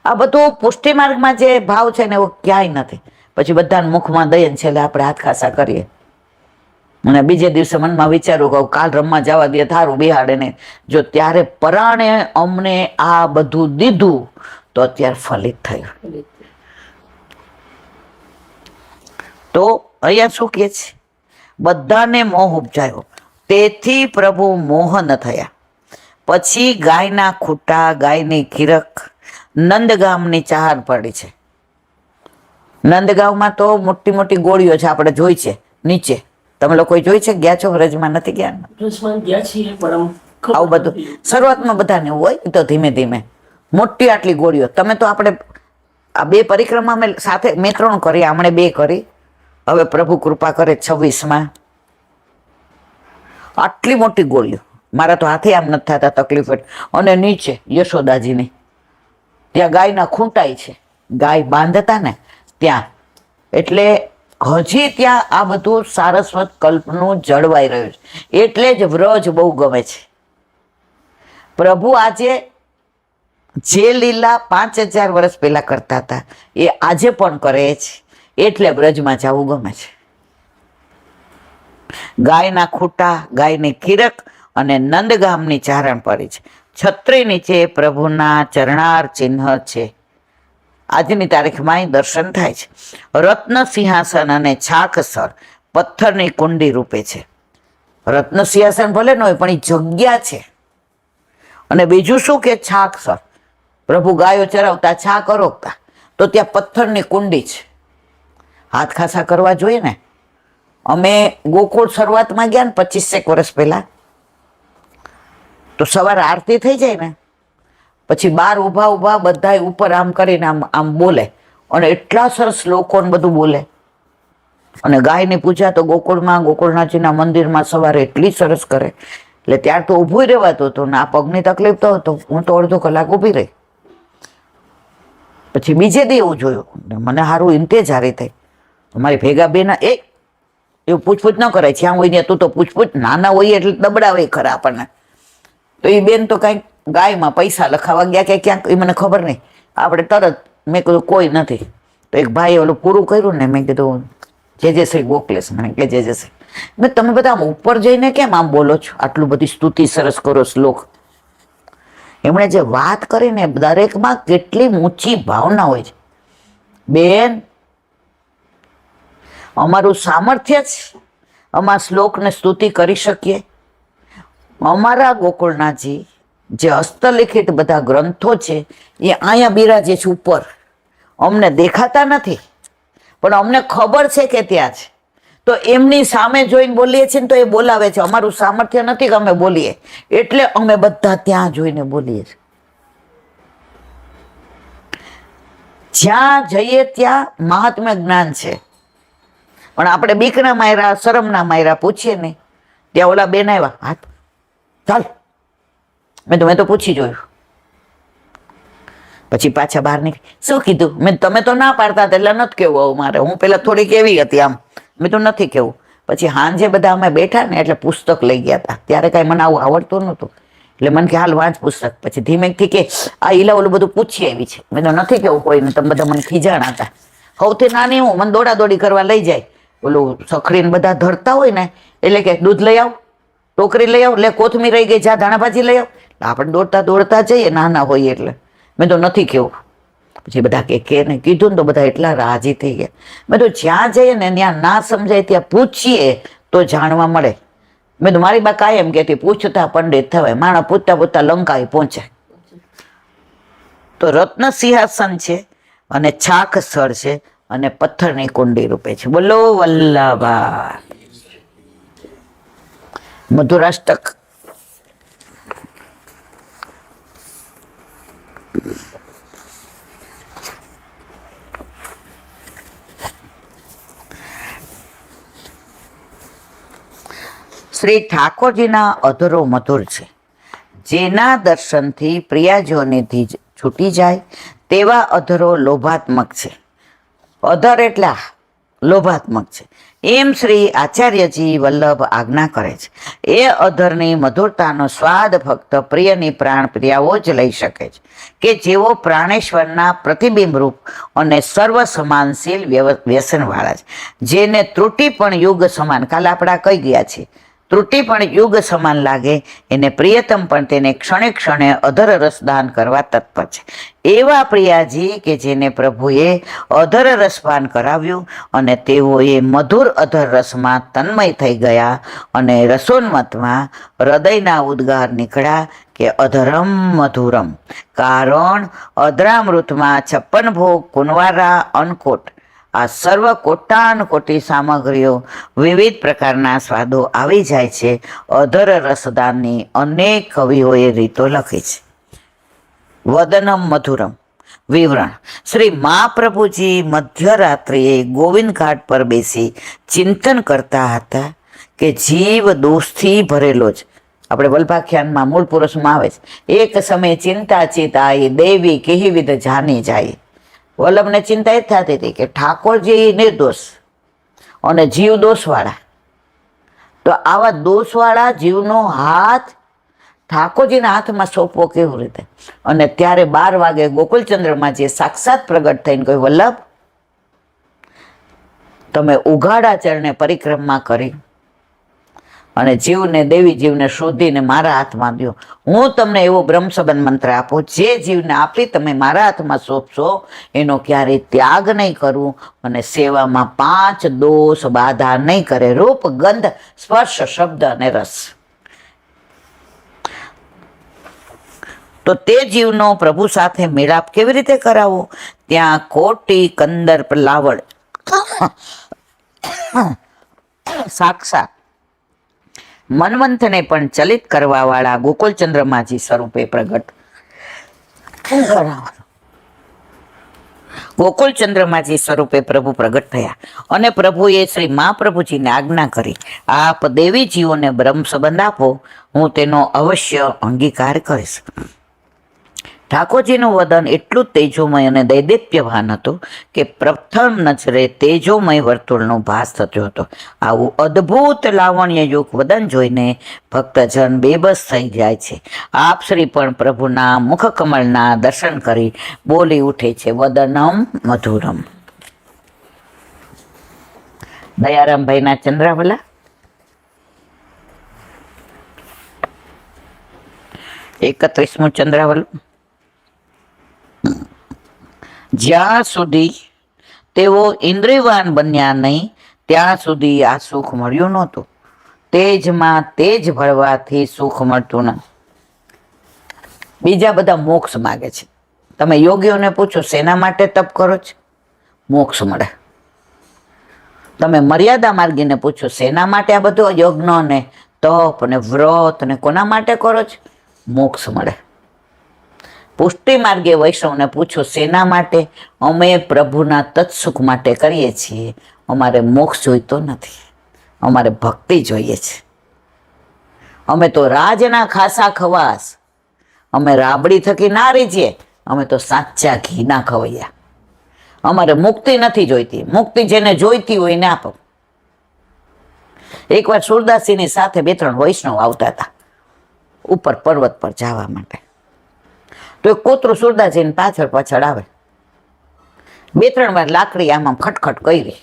S1: આ બધું પુષ્ટિ માર્ગમાં જે ભાવ છે ને એવો ક્યાંય નથી. પછી બધાના મુખમાં દઈએ છે એટલે આપણે હાથ ખાસા કરીએ. અને બીજે દિવસે મનમાં વિચારું કહું કાલ રમવા જવા દે, થારું બિહાડે ને. જો ત્યારે પરાણે અમને આ બધું દીધું તો અત્યારે ફલિત થયું. તો અહીંયા શું કહે છે? બધાને મોહ ઉપજાયો, તેથી પ્રભુ મોહન થયા. પછી ગાયના ખૂટા, ગાયની ખીરક, નંદગામની ચાહર પડી છે. નંદગાંવમાં તો મોટી મોટી ગોળીઓ છે, આપણે જોઈ છે નીચે. તમે લોકો જોઈ છે? ગયા છો? વ્રજમાં નથી ગયા?
S2: વ્રજમાં ગયા છીએ પણ
S1: આવું બધું શરૂઆતમાં બધાને એવું હોય, તો ધીમે ધીમે મોટી આટલી ગોળીઓ. તમે તો આપણે આ 2 પરિક્રમા અમે સાથે મેં 3 કરી, હમણે 2 કરી. હવે પ્રભુ કૃપા કરે 26માં આટલી મોટી ગોળીઓ મારા તો હાથે આમ નથી થતા, તકલીફ. અને નીચે યશોદાજીની ત્યાં ગાયના ખૂંટાય છે, ગાય બાંધતા ને ત્યાં. એટલે હજી ત્યાં આ બધું સારસ્વત કલ્પનું જળવાઈ રહ્યું છે. એટલે જ વ્રજ બહુ ગમે છે. પ્રભુ આજે જે લીલા 5000 વર્ષ પહેલા કરતા હતા એ આજે પણ કરે છે. એટલે બ્રજમાં જવું ગમે છે. ગાયના ખૂટા, ગાયની ખીરક અને નંદગામની ચારણ પડી છે. છત્રી નીચે પ્રભુના ચરણાર ચિહ્ન છે. આજની તારીખમાં દર્શન થાય છે. રત્ન સિંહાસન અને છાકસર પથ્થરની કુંડી રૂપે છે. રત્ન સિંહાસન ભલે ન હોય પણ એ જગ્યા છે. અને બીજું શું કે છાકસર, પ્રભુ ગાયો ચરાવતા, છાક અરોગતા, તો ત્યાં પથ્થરની કુંડી છે. હાથ ખાસા કરવા જોઈએ ને. અમે ગોકુળ શરૂઆતમાં ગયા ને 25 વર્ષ પહેલા, તો સવારે આરતી થઈ જાય ને પછી બહાર ઊભા બધા ઉપર આમ કરીને આમ બોલે, અને એટલા સરસ લોકો બધું બોલે. અને ગાયની પૂજા તો ગોકુળનાથજીના મંદિરમાં સવારે એટલી સરસ કરે. એટલે ત્યાર તો ઊભું રહેવાતું હતું ને આ પગની તકલીફ તો હતો, હું તો અડધો કલાક ઊભી રહી. પછી બીજે દી એવું જોયું, મને સારું ઇંતેજારી થઈ. મારી ભેગા બેના એવું પૂછપૂછ ન કરાય, જ્યાં હોય ને તું તો પૂછપૂછ, નાના હોય એટલે દબડાવે ખરા આપણને. તો એ બેન તો કાંઈક ગાયમાં પૈસા લખાવા ગયા કે ક્યાંક, એ મને ખબર નહીં. આપણે તરત મેં કીધું કોઈ નથી. તો એક ભાઈ ઓલું પૂરું કર્યું ને, મેં કીધું જે શ્રી ગોખલેશ. મને કે જે શ્રી. મેં તમે બધા આમ ઉપર જઈને કેમ આમ બોલો છો? આટલું બધી સ્તુતિ સરસ કરો, શ્લોક. એમણે જે વાત કરીને દરેકમાં કેટલી ઊંચી ભાવના હોય છે. બેન, અમારું સામર્થ્ય જ અમારા શ્લોકને સ્તુતિ કરી શકીએ. અમારા ગોકુળનાથજી જે હસ્તલિખિત બધા ગ્રંથો છે એ અહીંયા બિરાજે છે ઉપર. અમને દેખાતા નથી પણ અમને ખબર છે કે ત્યાં છે. તો એમની સામે જોઈને બોલીએ છીએ ને તો એ બોલાવે છે. અમારું સામર્થ્ય નથી કે અમે બોલીએ, એટલે અમે બધા ત્યાં જોઈને બોલીએ છીએ. જ્યાં જઈએ ત્યાં મહાત્મ્ય જ્ઞાન છે, પણ આપણે બીકના માયરા, શરમના માયરા પૂછીએ નહીં. ત્યાં ઓલા બેન આવ્યા, હાથ ચાલ, મેં તો પૂછી જોયું. પછી પાછા બહાર નીકળી, શું કીધું? તમે તો ના પાડતા હતા એટલે નથી કેવું આવું મારે. હું પેલા થોડીક એવી હતી આમ, મેં તો નથી કેવું. પછી હાંજે બધા અમે બેઠા ને એટલે પુસ્તક લઈ ગયા હતા. ત્યારે કાંઈ મને આવું આવડતું નહોતું, એટલે મને કે હાલ વાંચ પુસ્તક. પછી ધીમેથી કે આ ઈલા ઓલું બધું પૂછી આવી છે. મેં તો નથી કેવું કોઈને, તમે બધા મને ખીજાણા હતા. સૌથી નાની હું, મને દોડાદોડી કરવા લઈ જાય. ઓલું સખડીને બધા ધરતા હોય ને, એટલે કે દૂધ લઈ આવ, ટોકરી લઈ આવ, લે કોથમીર રહી ગઈ, જા ધાણા ભાજી લઈ આવ. આપણે દોડતા જઈએ નાના હોઈએ એટલે. મેં તો નથી કેવું. પછી બધા કે ને કીધું ને તો બધા એટલા રાજી થઈ ગયા. મેં તો જ્યાં જઈએ ને ત્યાં ના સમજાય ત્યાં પૂછીએ તો જાણવા મળે. મેં તો મારી બા કાયમ કહેતી, પૂછતા પંડિત થવાય. માણસ પૂછતા લંકાએ પહોંચે. તો રત્ન સિંહાસન છે અને છાક સ્થળ છે અને પથ્થરની કુંડી રૂપે છે. બોલો વલ્લભા. મધુરાષ્ટક. શ્રી ઠાકોરજીના અધરો મધુર છે. જેના દર્શનથી પ્રિયાજોનેથી છૂટી જાય તેવા અધરો લોભાત્મક છે. અધર એટલે લોભાત્મક છે. એમ શ્રી આચાર્યજી વલ્લભ આજ્ઞા કરે છે. એ અધરની મધુરતાનો સ્વાદ ફક્ત પ્રિયની પ્રાણ પ્રિયાઓ જ લઈ શકે છે, કે જેઓ પ્રાણેશ્વરના પ્રતિબિંબ રૂપ અને સર્વ સમાનશીલ વ્યસનવાળા છે. જેને ત્રુટિ પણ યુગ સમાન, કાલે આપણે કહી ગયા છીએ, ત્રુટિ પણ યુગ સમાન લાગે, એને પ્રિયતમ પણ તેને ક્ષણે ક્ષણે અધર રસદાન કરવા તત્પર છે. એવા પ્રિયાજી કે જેને પ્રભુએ અધર રસપાન કરાવ્યું અને તેઓએ મધુર અધર રસમાં તન્મય થઈ ગયા અને રસોન્મતમાં હૃદયના ઉદ્ગાર નીકળ્યા કે અધરમ મધુરમ. કારણ અધરામૃતમાં 56 ભોગ કુંવારા અન્નકોટ આ સર્વ કોટાન કોટી સામગ્રીઓ, વિવિધ પ્રકારના સ્વાદો આવી જાય છે. અધર રસદાનની અનેક કવિઓએ રીતો લખી છે. વદનમ મધુરમ. વિવરણ. શ્રી મહાપ્રભુજી મધ્યરાત્રિએ ગોવિંદ ઘાટ પર બેસી ચિંતન કરતા હતા કે જીવ દોષથી ભરેલો જ, આપણે વલ્ભાખ્યાનમાં મૂળ પુરુષમાં આવે છે, એક સમય ચિંતા ચિતાઈ દેવી કેહી જાની જાય. વલ્લભને ચિંતા એ થતી હતી કે ઠાકોરજી નિર્દોષ અને જીવ દોષવાળા, તો આવા દોષવાળા જીવનો હાથ ઠાકોરજીના હાથમાં સોંપવો કેવી રીતે? અને ત્યારે 12 વાગે ગોકુલચંદ્રમાં જે સાક્ષાત પ્રગટ થઈને કહ્યું, વલ્લભ તમે ઉઘાડા ચરણે પરિક્રમા કરી અને જીવને, દેવી જીવને શોધીને મારા હાથમાં દો. હું તમને એવો બ્રહ્મ સંબંધ મંત્ર આપું, જે જીવને આપી તમે મારા હાથમાં સોંપશો એનો ક્યારેય ત્યાગ નહીં કરું અને સેવામાં 5 દોષ બાધા નહીં કરે: રૂપ, ગંધ, સ્પર્શ, શબ્દ અને રસ. તો તે જીવનો પ્રભુ સાથે મેળાપ કેવી રીતે કરાવવો? ત્યાં કોટી કંદર્પ લાવડ સાક્ષાત મન્વંથને પણ ચલિત કરવા વાળા ગોકુલચંદ્રમાજી સ્વરૂપે પ્રગટ. ગોકુલચંદ્રમાજી સ્વરૂપે પ્રભુ પ્રગટ થયા અને પ્રભુએ શ્રી મહાપ્રભુજીને આજ્ઞા કરી, આપ દેવી જીવોને બ્રહ્મ સંબંધ આપો, હું તેનો અવશ્ય અંગીકાર કરીશ. ઠાકોરજીનું વદન એટલું તેજોમય અને દૈદીપ્યવાન હતું કે પ્રથમ નજરે તેજોમય વર્તુળનો ભાસ થતો હતો. આવું અદ્ભુત લાવણ્યયુક્ત વદન જોઈને ભક્તજન બેબસ થઈ જાય છે. આપ શ્રી પણ પ્રભુના મુખકમળના દર્શન કરી બોલી ઉઠે છે, વદનમ મધુરમ. દયારામભાઈના ચંદ્રાવલા. એકત્રીસમું ચંદ્રાવલું. જ્યાં સુધી તેઓ ઇન્દ્રિયવાન બન્યા નહીં ત્યાં સુધી આ સુખ મળ્યું નહોતું. તેજમાં તેજ ભળવાથી સુખ મળતું નથી. બીજા બધા મોક્ષ માગે છે. તમે યોગીઓને પૂછો શેના માટે તપ કરો છો? મોક્ષ મળે. તમે મર્યાદા માર્ગીને પૂછો શેના માટે આ બધું યજ્ઞ ને તપ ને વ્રત ને કોના માટે કરો છો? મોક્ષ મળે. પુષ્ટિ માર્ગે વૈષ્ણવને પૂછો શેના માટે? અમે પ્રભુના તત્સુખ માટે કરીએ છીએ, અમારે મોક્ષ જોઈતો નથી, અમારે ભક્તિ જોઈએ છે. અમે તો રાજના ખાસા ખવાસ, અમે રાબડી થકી ના રીજીએ, અમે તો સાચા ઘીના ખવૈયા. અમારે મુક્તિ નથી જોઈતી, મુક્તિ જેને જોઈતી હોય એને આપો. એકવાર સુરદાસીની સાથે 2-3 વૈષ્ણવ આવતા હતા ઉપર પર્વત પર જવા માટે. તો એક કૂતરું સુરદાસજીની પાછળ પાછળ આવે. 2-3 વાર લાકડી આમ ખટખટ કરી,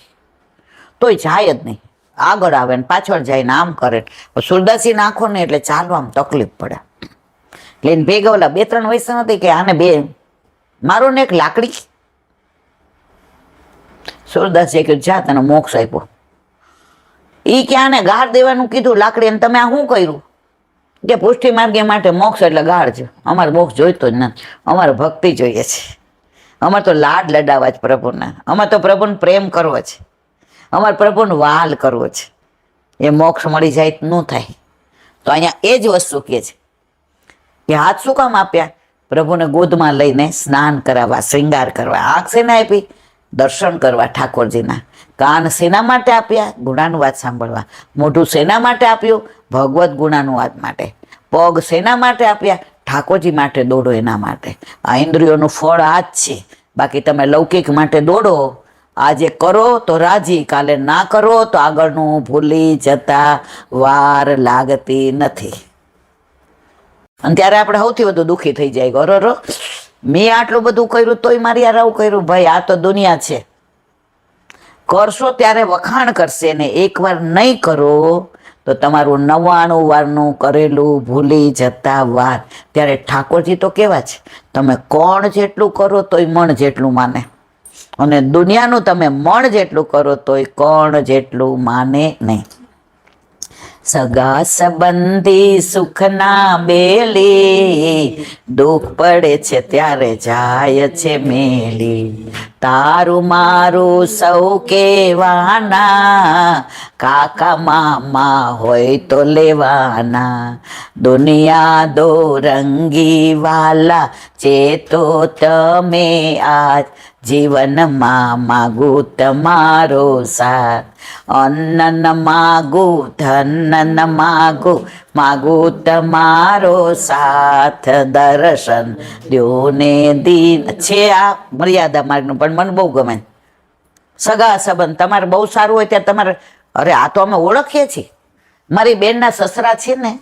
S1: તોય જાય જ નહીં. આગળ આવે ને પાછળ જઈને આમ કરે. સુરદાસી નાખો ને એટલે ચાલવામાં તકલીફ પડે. એટલે એને ભેગા ઓલા 2-3 વૈષ્ણવ હતી કે આને બે મારો ને એક લાકડી. સુરદાસજીએ કીધું જા તને મોક્ષ આપ્યો. એ કે આને ગાળ દેવાનું કીધું લાકડી, અને તમે આ શું કર્યું? કે પુષ્ટિ માર્ગે માટે મોક્ષ એટલે ગાળ છે, અમારે મોક્ષ જોઈતો જ નથી, અમારે ભક્તિ જોઈએ છે, અમારે તો લાડ લડાવવા જ પ્રભુના, અમારે તો પ્રભુને પ્રેમ કરવો છે, અમારે પ્રભુને વાલ કરવો છે. એ મોક્ષ મળી જાય ન થાય. તો અહીંયા એ જ વસ્તુ કહે છે કે હાથ શું કામ આપ્યા? પ્રભુને ગોદમાં લઈને સ્નાન કરાવવા, શ્રૃંગાર કરવા. આંખ શેના આપી? દર્શન કરવા ઠાકોરજીના. કાન શેના માટે આપ્યા? ગુણાનુવાદ સાંભળવા. મોઢું શેના માટે આપ્યું? ભગવદ્ ગુણાનુવાદ માટે. પગ શેના માટે આપ્યા? ઠાકોરજી માટે દોડો એના માટે. આ ઇન્દ્રિયોનું ફળ આ જ છે. બાકી તમે લૌકિક માટે દોડો, આજે કરો તો રાજી, કાલે ના કરો તો આગળનું ભૂલી જતા વાર લાગતી નથી. અને ત્યારે આપણે સૌથી વધુ દુઃખી થઈ જાય, અરર મેં આટલું બધું કર્યું તોય મારી યાર આવું કર્યું. ભાઈ આ તો દુનિયા છે. કરશો ત્યારે વખાણ કરશે ને એકવાર નહીં કરો તો તમારું 99 વારનું કરેલું ભૂલી જતા વાર. ત્યારે ઠાકોરજી તો કેવા છે, તમે કોણ જેટલું કરો તોય મણ જેટલું માને, અને દુનિયાનું તમે મણ જેટલું કરો તોય કોણ જેટલું માને નહીં. સગા સંબંધી સુખના બેલી, દુઃખ પડે છે ત્યારે જાય છે મેલી. તારું મારું સૌ કેવાના, કાકા મામા હોય તો લેવાના. દુનિયા દો રંગી વાલા, ચેતો તમે આજ, જીવનમાં માગું તમારો સાથ. અન્ન ન માગું, ધન ન માગું, માગું તમારો સાથ. દર્શન દ્યોને દીન છે આ મર્યાદા માર્ગનું, પણ મને બહુ ગમે. સગા સંબંધ તમારે બહુ સારું હોય ત્યારે તમારે, અરે આ તો અમે ઓળખીએ છીએ. મારી બેનના સસરા છે ને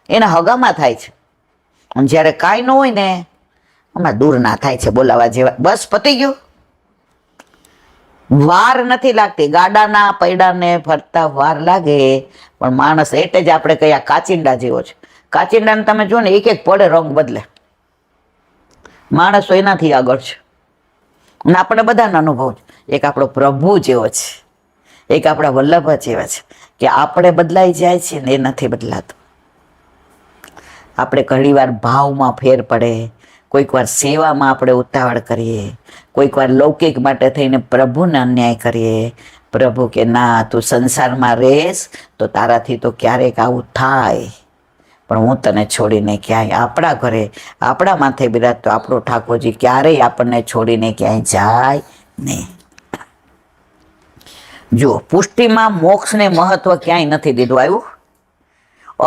S1: એના હગામાં થાય છે, અને જ્યારે કાંઈ ન હોય ને અમારે દૂર ના થાય છે બોલાવા જેવા. બસ પતી ગયું. વાર નથી લાગતી. ગાડાના પૈડાને ફરતા વાર લાગે, પણ માણસ એટલે જ આપણે કયા કાચિંડા જેવો છે. કાચિંડાને તમે જો ને એક એક પડે રંગ બદલે. માણસો એનાથી આગળ છે, અને આપણે બધાનો અનુભવ છે. એક આપણો પ્રભુ જેવો છે, એક આપણા વલ્લભ જેવા છે, કે આપણે બદલાઈ જાય છે ને એ નથી બદલાતું. આપણે ઘણી વાર ભાવમાં ફેર પડે, કોઈક વાર સેવામાં આપણે ઉતાવળ કરીએ, કોઈક વાર લૌકિક માટે થઈને પ્રભુને અન્યાય કરીએ. પ્રભુ કે ના, તું સંસારમાં રહેશ તો તારાથી તો ક્યારેક આવું થાય, પણ હું તને છોડીને ક્યાંય, આપણા ઘરે આપણા માથે બિરાજતો આપણો ઠાકોરજી ક્યારેય આપણને છોડીને ક્યાંય જાય નહીં. જો પુષ્ટિમાં મોક્ષને મહત્વ ક્યાંય નથી દીધું આવ્યું.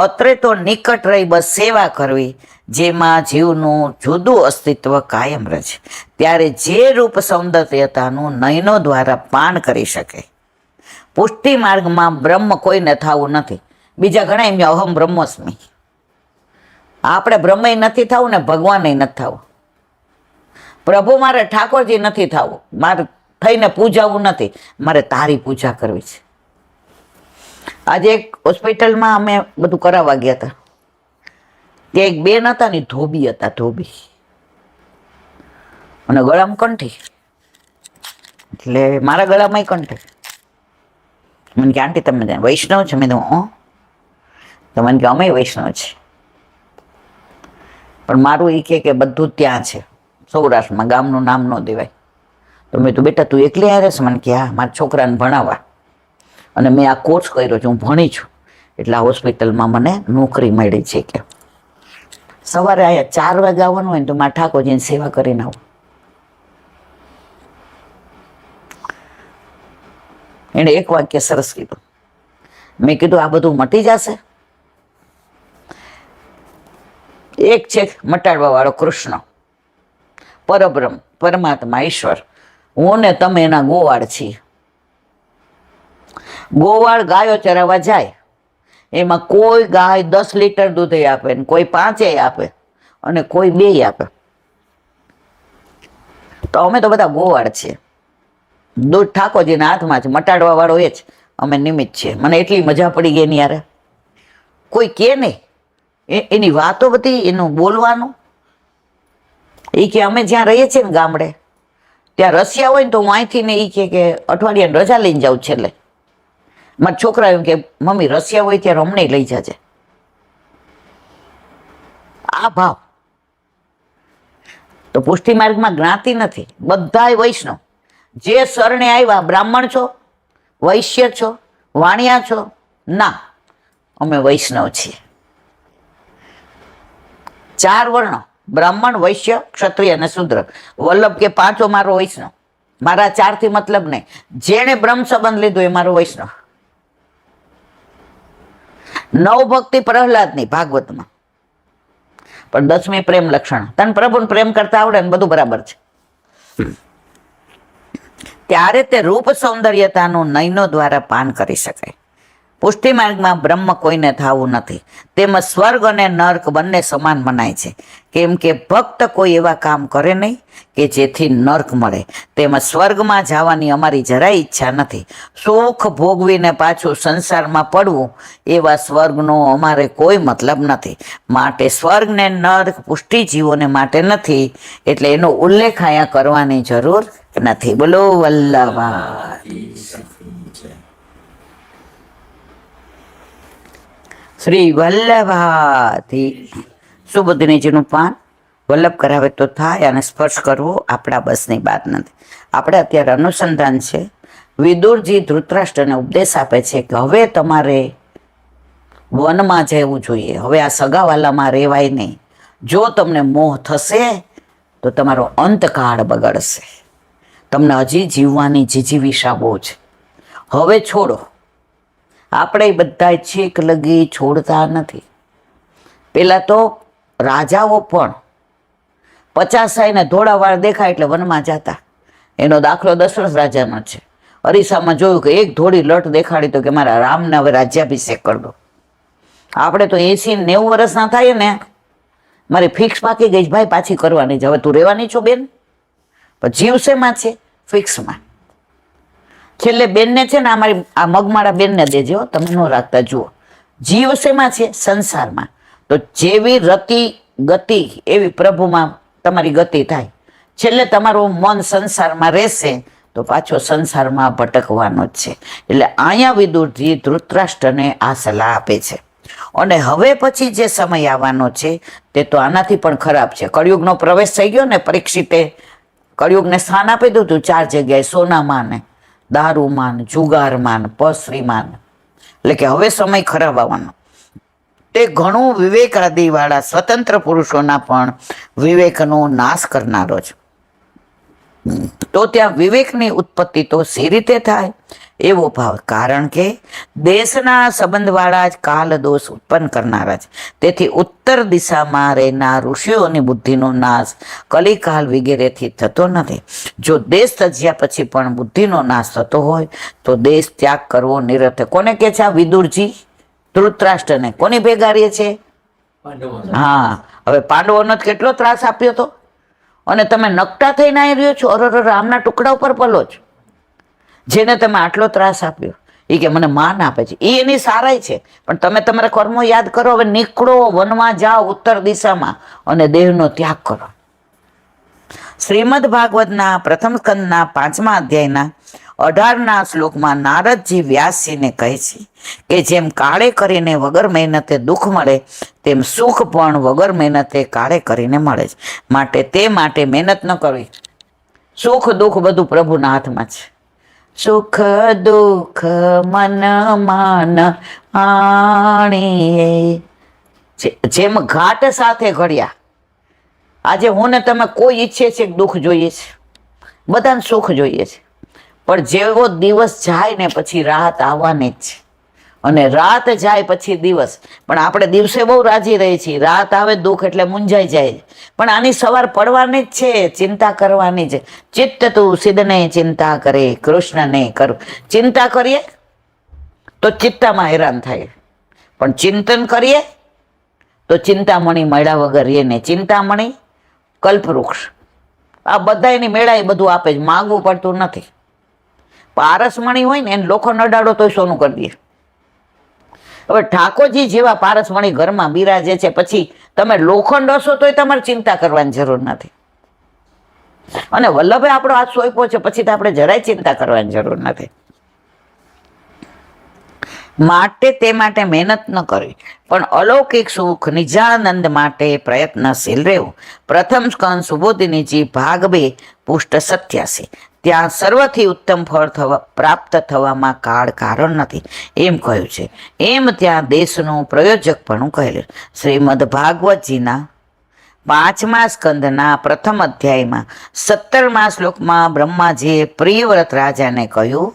S1: અત્રે તો નિકટ રહી બસ સેવા કરવી, જેમાં જીવનું જુદું અસ્તિત્વ કાયમ રહે છે. ત્યારે જે રૂપ સૌંદર્યતાનું નયનો દ્વારા પાન કરી શકે. પુષ્ટિ માર્ગમાં બ્રહ્મ કોઈને થવું નથી. બીજા ઘણા એમ અહમ બ્રહ્મસ્મી. આપણે બ્રહ્મય નથી થવું ને ભગવાન નથી થવું. પ્રભુ મારે ઠાકોરજી નથી થવું, મારે થઈને પૂજાવું નથી, મારે તારી પૂજા કરવી છે. આજે એક હોસ્પિટલમાં અમે બધું કરાવવા ગયા હતા. ત્યાં એક બેન હતા ને, ધોબી હતા, ધોબી, અને ગળામાં કંઠી. એટલે મારા ગળામાં કંઠી. મને કે આંટી તમે વૈષ્ણવ છો? મેં કીધું તો મને કે અમે વૈષ્ણવ છે, પણ મારું એ કે બધું ત્યાં છે સૌરાષ્ટ્રમાં, ગામનું નામ ન દેવાય. તો મેં તો બેટા તું એકલી હારે છે? મને કે હા, મારા છોકરાને ભણાવવા, અને મેં આ કોર્સ કર્યો છે, હું ભણી છું, એટલે આ હોસ્પિટલમાં મને નોકરી મળી છે. કે સવારે અહીંયા 4 વાગે આવવાનું હોય ને તો મારા ઠાકોરજીની સેવા કરીને આવું. એણે એક વાક્ય સરસ કીધું. મેં કીધું આ બધું મટી જશે? એક છે મટાડવા વાળો કૃષ્ણ, પરબ્રહ્મ, પરમાત્મા, ઈશ્વર. હું ને તમે એના ગોવાળ છીએ. ગોવાળ ગાયો ચરાવવા જાય, એમાં કોઈ ગાય 10 લીટર દૂધ આપે ને કોઈ 5 આપે, અને કોઈ 2 આપે. તો અમે તો બધા ગોવાળ છીએ. દૂધ ઠાકોરજીના હાથમાં છે, મટાડવા વાળો એ જ, અમે નિમિત્ત છીએ. મને એટલી મજા પડી ગઈ એની યારે. કોઈ કે નહીં, એની વાતો બધી, એનું બોલવાનું. એ કે અમે જ્યાં રહીએ છીએ ને ગામડે, ત્યાં રસિયા હોય ને તો હું અહીંથી ને એ કે અઠવાડિયાની રજા લઈને જાઉં છેલ્લે. મારા છોકરા એમ કે મમ્મી રસિયા હોય ત્યારે અમને લઈ જાજે. આ ભાવ. તો પુષ્ટિ માર્ગમાં જ્ઞાતિ નથી, બધાય વૈષ્ણવ. જે શરણે આવ્યા, બ્રાહ્મણ છો, વૈશ્ય છો, વાણિયા છો, ના, અમે વૈષ્ણવ છીએ. 4 વર્ણ, બ્રાહ્મણ, વૈશ્ય, ક્ષત્રિય અને શૂદ્ર. વલ્લભ કે 5 મારો વૈષ્ણવ. મારા 4 થી મતલબ નહીં, જેણે બ્રહ્મ સંબંધ લીધો એ મારો વૈષ્ણવ. 9 ભક્તિ પ્રહલાદની ભાગવતમાં, પણ 10મી પ્રેમ લક્ષણ. તને પ્રભુને પ્રેમ કરતા આવડે ને બધું બરાબર છે. ત્યારે તે રૂપ સૌંદર્યતાનું નયનો દ્વારા પાન કરી શકાય. પુષ્ટિ માર્ગમાં બ્રહ્મ કોઈને થવું નથી. તેમાં સ્વર્ગ અને નર્ક બંને સમાન મનાય છે. કેમ કે ભક્ત કોઈ એવા કામ કરે નહીં કે જેથી નર્ક મળે. તેમાં સ્વર્ગમાં જવાની અમારી જરાય ઈચ્છા નથી. સુખ ભોગવીને પાછું સંસારમાં પડવું એવા સ્વર્ગનો અમારે કોઈ મતલબ નથી. માટે સ્વર્ગ ને નર્ક પુષ્ટિ જીવોને માટે નથી, એટલે એનો ઉલ્લેખ અહીંયા કરવાની જરૂર નથી. બોલો વલ્લભા. શ્રી વલ્લભાથી સુબોધિનીજીનું પાન વલ્લભ કરાવે તો થાય, અને સ્પર્શ કરવો આપણા બસની વાત નથી. આપણે અત્યારે અનુસંધાન છે. વિદુરજી ધૃતરાષ્ટ્રને ઉપદેશ આપે છે કે હવે તમારે વનમાં જવું જોઈએ, હવે આ સગાવાલામાં રહેવાય નહીં. જો તમને મોહ થશે તો તમારો અંતકાળ બગડશે, તમને હજી જીવવાની જીજીવિષા બહુ છે, હવે છોડો. આપણે બધા છેક લગી છોડતા નથી. પેલા તો રાજાઓ પણ 50 ને ધોળા વાળ દેખાય એટલે વનમાં જતા. એનો દાખલો દશરથ રાજાનો છે. અરીસામાં જોયું કે એક ધોળી લટ દેખાડી તો કે મારા રામને હવે રાજ્યાભિષેક કરી દો. આપણે તો 80-90 વર્ષના થાય ને, મારી ફિક્સ પાકી ગઈ ભાઈ, પાછી કરવાની છે. હવે તું રહેવાની છો બેન? પણ જીવ શેમાં છે? ફિક્સમાં. છેલ્લે બેનને છે ને, અમારી આ મગમાળા બેનને દેજો, તમે ન રાખતા. જુઓ, જીવ શેમાં છે? સંસારમાં. તો જેવી રતિ ગતિ એવી પ્રભુમાં તમારી ગતિ થાય. છેલ્લે તમારું મન સંસારમાં રહેશે તો પાછો સંસારમાં ભટકવાનો જ છે. એટલે અહીંયા વિદુરજી ધૃતરાષ્ટ્રને આ સલાહ આપે છે. અને હવે પછી જે સમય આવવાનો છે તે તો આનાથી પણ ખરાબ છે. કળિયુગનો પ્રવેશ થઈ ગયો ને, પરીક્ષિતે કળિયુગને સ્થાન આપી દીધું 4 જગ્યાએ: સોનામાન, દારૂમાન, જુગારમાન, પસરીમાન. એટલે કે હવે સમય ખરાબ આવવાનો. તે ઘણું વિવેક આદિવાળા સ્વતંત્ર પુરુષોના પણ વિવેકનો નાશ કરનારો છે. તો ત્યાં વિવેકની ઉત્પત્તિ તો સી રીતે થાય? એવો ભાવ. કારણ કે દેશના સંબંધવાળા જ કાલ દોષ ઉત્પન્ન કરનારા છે. તેથી ઉત્તર દિશામાં રહેનાર ઋષિઓની બુદ્ધિનો નાશ કલિકાલ વગેરેથી થતો નથી. જો દેશ ત્યજ્યા પછી પણ બુદ્ધિનો નાશ થતો હોય તો દેશ ત્યાગ કરવો નિરર્થક. કોને કે છે આ વિદુરજી? ધૃતરાષ્ટ્રને. કોની ભેગા રહે છે? હા, હવે પાંડવોનો કેટલો ત્રાસ આપ્યો હતો, અને તમે નકટા થઈને આવી રહ્યો છો. અરર, રામના ટુકડા ઉપર પલો છો. જેને તમે આટલો ત્રાસ આપ્યો એ કે મને માન આપે છે, એ એની સારાઈ છે. પણ તમે તમારા કર્મો યાદ કરો. હવે નીકળો, વનમાં જાઓ ઉત્તર દિશામાં, અને દેહનો ત્યાગ કરો. શ્રીમદ ભાગવતના પ્રથમ સ્કંદના 5મા અધ્યાયના 18ના શ્લોકમાં નારદજી વ્યાસજીને કહે છે કે જેમ કાળે કરીને વગર મહેનતે દુઃખ મળે તેમ સુખ પણ વગર મહેનતે કાળે કરીને મળે છે. તે માટે મહેનત ન કરવી. સુખ દુઃખ બધું પ્રભુના હાથમાં છે. સુખ દુઃખ મન માન આણીએ. જેમ ઘાટ સાથે ઘડ્યા. આજે હું ને તમે કોઈ ઈચ્છે છે કે દુઃખ જોઈએ છે, બધાને સુખ જોઈએ છે. પણ જેવો દિવસ જાય ને પછી રાત આવવાની જ છે, અને રાત જાય પછી દિવસ. પણ આપણે દિવસે બહુ રાજી રહી છીએ, રાત આવે દુઃખ એટલે મૂંઝાઈ જાય. પણ આની સવાર પડવાની જ છે, ચિંતા કરવાની છે. ચિત્ત તું સિદ્ધને ચિંતા કરે, કૃષ્ણને કર. ચિંતા કરીએ તો ચિત્તામાં હેરાન થાય, પણ ચિંતન કરીએ તો ચિંતામણી મળ્યા વગર એને. ચિંતામણી, કલ્પવૃક્ષ, આ બધા એની મેળા એ બધું આપે જ, માગવું પડતું નથી. પારસમણી હોય ને એને લોખંડ અડાડો તોય સોનું કરી દે. હવે ઠાકોરજી જેવા પારસમણી ઘરમાં બિરાજે છે, પછી તમે લોખંડ હશો તોય તમારે ચિંતા કરવાની જરૂર નથી. અને વલ્લભે આપણો હાથ સોંપ્યો છે, પછી તો આપણે જરાય ચિંતા કરવાની જરૂર નથી. તે માટે મહેનત ન કરવી, પણ અલૌકિક સુખ નિજાનંદ માટે પ્રયત્નશીલ રહેવું. પ્રથમ સ્કંદ સુબોધિનીજી ભાગ 2 પૃષ્ઠ 87. ત્યાં સર્વથી ઉત્તમ ફળ પ્રાપ્ત થવામાં કાળ કારણ નથી એમ કહ્યું છે. એમ ત્યાં દેશનું પ્રયોજકપણું કહેલું. શ્રીમદ ભાગવતજીના 5મા સ્કંદના પ્રથમ અધ્યાયમાં 17મા શ્લોકમાં બ્રહ્માજીએ પ્રિયવ્રત રાજાને કહ્યું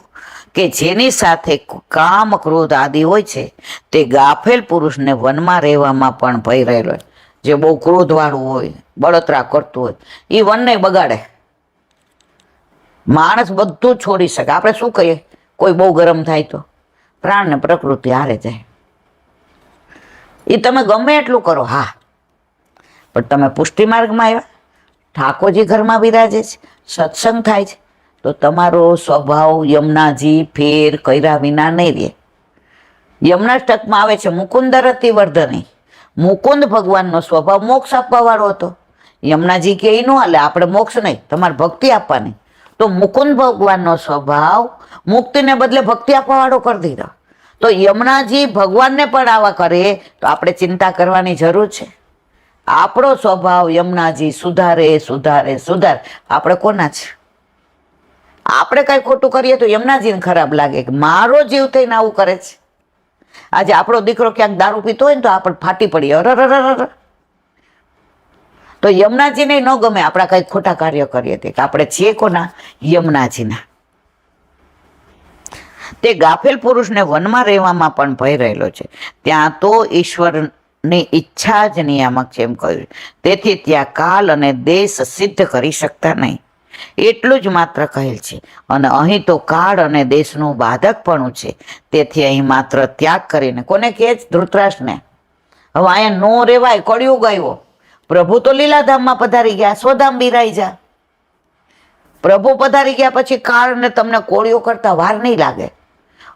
S1: કે જેની સાથે કામ ક્રોધ આદિ હોય છે તે ગાફેલ પુરુષને વનમાં રહેવામાં પણ ભય રહેલો હોય. જે બહુ ક્રોધવાળું હોય, બળતરા કરતું હોય, એ વનને બગાડે. માણસ બધું છોડી શકે. આપણે શું કહીએ, કોઈ બહુ ગરમ થાય તો પ્રાણ ને પ્રકૃતિ હારે જાય. એ તમે ગમે એટલું કરો, હા, પણ તમે પુષ્ટિ માર્ગમાં આવ્યા, ઠાકોરજી ઘરમાં બિરાજે છે, સત્સંગ થાય છે, તો તમારો સ્વભાવ યમુનાજી ફેર કર્યા વિના નહીં રહે. યમુનાષ્ટકમાં આવે છે મુકુંદ રતિ વર્ધની. મુકુંદ ભગવાનનો સ્વભાવ મોક્ષ આપવા વાળો હતો. યમુનાજી કે એ ન હાલે, આપણે મોક્ષ નહીં, તમારે ભક્તિ આપવાની. તો મુકુંદ ભગવાનનો સ્વભાવ મુક્તિને બદલે ભક્તિ આપવા વાળો કરી દીધો. તો યમુનાજી ભગવાનને પણ આવા કરે તો આપણે ચિંતા કરવાની જરૂર છે? આપણો સ્વભાવ યમુનાજી સુધારે સુધારે સુધારે. આપણે કોના છે? આપણે કઈ ખોટું કરીએ તો યમુનાજીને ખરાબ લાગે કે મારો જીવ થઈને આવું કરે છે. આજે આપણો દીકરો ક્યાંક દારૂ પીતો હોય ને તો આપણે ફાટી પડીએ, અરર. તો યમુનાજીને ન ગમે આપણા કઈ ખોટા કાર્ય કરીએ તે, આપણે છીએ કોના? યમુનાજીના. તે ગાફેલ પુરુષને વનમાં રહેવામાં પણ ભય રહેલો છે. ત્યાં તો ઈશ્વરની ઈચ્છા જ નિયામક છે એમ કહ્યું. તેથી ત્યાં કાલ અને દેશ સિદ્ધ કરી શકતા નહીં, એટલું જ માત્ર કહેલ છે. અને અહીં તો કાળ અને દેશનું બાધકપણું છે. તેથી અહીં માત્ર ત્યાગ કરીને, કોને કહે છે? ધૃતરાષ્ટ્રને. હવે અહીંયા નો રેવાય, કળિયુગ આવ્યો. પ્રભુ તો લીલાધામમાં પધારી ગયા, સ્વધામ બિરાઈ જા. પ્રભુ પધારી ગયા પછી કાળ ને તમને કોળિયો કરતા વાર નહીં લાગે.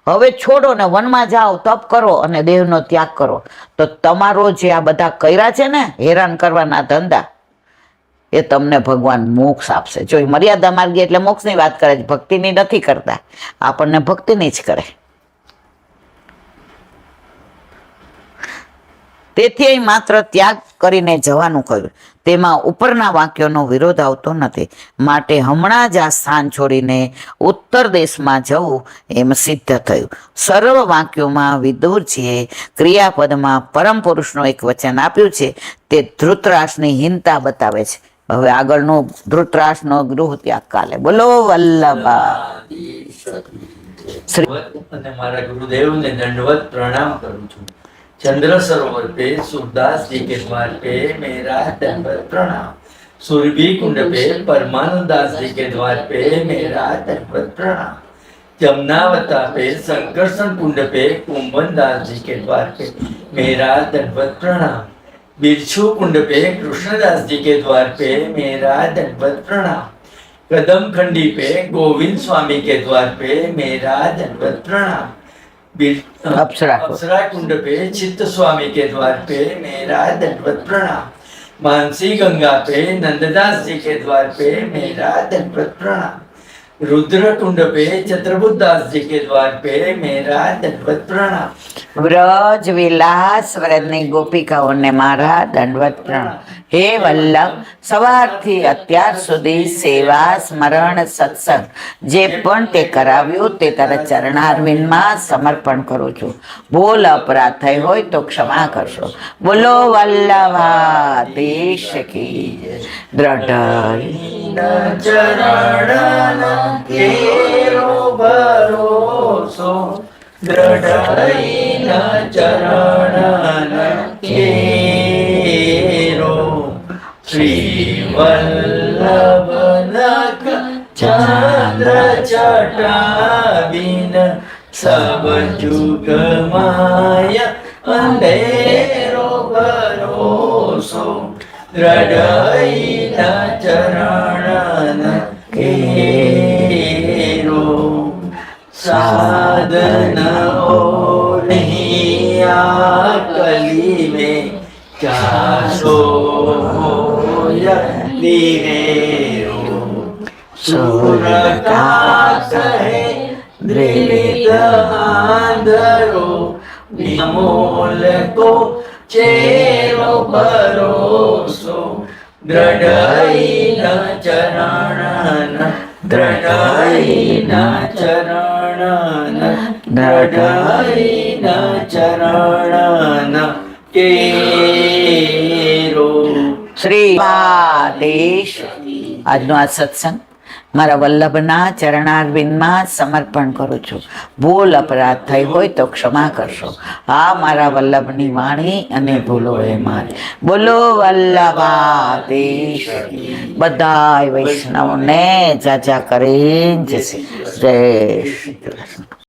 S1: હવે છોડો ને વનમાં જાઓ, તપ કરો અને દેહનો ત્યાગ કરો. તો તમારો જે આ બધા કર્યા છે ને હેરાન કરવાના ધંધા, એ તમને ભગવાન મોક્ષ આપશે. જો મર્યાદા માર્ગી એટલે મોક્ષની વાત કરે છે, ભક્તિની નથી કરતા. આપણને ભક્તિની જ કરે. તેથી અહીં માત્ર ત્યાગ કરીને જવાનું કહ્યું. તેમાં ઉપરના વાક્યોનો વિરોધ આવતો નથી. માટે હમણાં જ આ સ્થાન છોડીને ઉત્તર દેશમાં જવું એમ સિદ્ધ થયું. સર્વ વાક્યોમાં વિદુરજીએ ક્રિયાપદમાં પરમ પુરુષનું એક વચન આપ્યું છે. તે ધૃતરાષ્ટ્રની હીનતા બતાવે છે. હવે આગળનો ધૃતરાષ્ટ્રનો ગૃહ ત્યાગ કાલે. બોલો વલ્લભા
S2: શ્રી અને મારા ગુરુદેવને દંડવત પ્રણામ કરું છું. चंद्र सरोवर पे सूरदास जी के द्वार पे मेरा दंडवत प्रणाम. सुरभि कुंड पे परमानंद दास जी के द्वार पे मेरा दंडवत प्रणाम. जमुनावता पे संकर्षण कुंड पे कुंभन दास जी के द्वार पे मेरा दंडवत प्रणाम. बिरछू कुंड पे कृष्णदास जी के द्वार पे मेरा दंडवत प्रणाम. कदम खंडी पे गोविंद स्वामी के द्वार पे मेरा दंडवत प्रणाम. अप्सरा कुंड पे चित्त स्वामी के द्वार पे मेरा दंडवत प्रणाम. मानसी गंगा पे नंददास जी के द्वार पे मेरा दंडवत प्रणाम. रुद्र कुंड पे चतुर्बुद्ध दास जी के द्वार पे मेरा दंडवत प्रणाम.
S1: વ્રજ વિલાસ વ્રજની ગોપિકાઓને મારા દંડવત પ્રણામ. હે વલ્લભ, સવારથી અત્યાર સુધી સેવા સ્મરણ સત્સંગ જે પણ તે કરાવ્યું તે તારા ચરણારવિંદમાં સમર્પણ કરું છું. ભૂલ અપરાધ થઈ હોય તો ક્ષમા કરશો. બોલો વલ્લભાધીશ કી જય. દ્રઢ
S2: ચરણ કેરો ભરોસો દ્રઢઈના ચરણ કેરો. શ્રી વલ્લભ ચંદ્ર ચટાબિન સબ જુગ માય અંધેરો ભરોસો દ્રઢઈના ચરણ કેરો. साधन और नहीं कली में क्या सो सुर का कहे दृढ़ आंधरो विमोल को चेरो भरोसो દ્રઢઈના ચરણ દ્રઢઈના ચરણ દ્રઢઈના ચરણ કેરો.
S1: શ્રી આદેશ. આજનો આ સત્સંગ મારા વલ્લભના ચરણારવિંદમાં સમર્પણ કરું છું. ભૂલ અપરાધ થઈ હોય તો ક્ષમા કરશો. આ મારા વલ્લભની વાણી અને ભૂલો એ મારી. બોલો વલ્લભાધીશ. બધાય વૈષ્ણવને જાજા કરીને જય શ્રી કૃષ્ણ.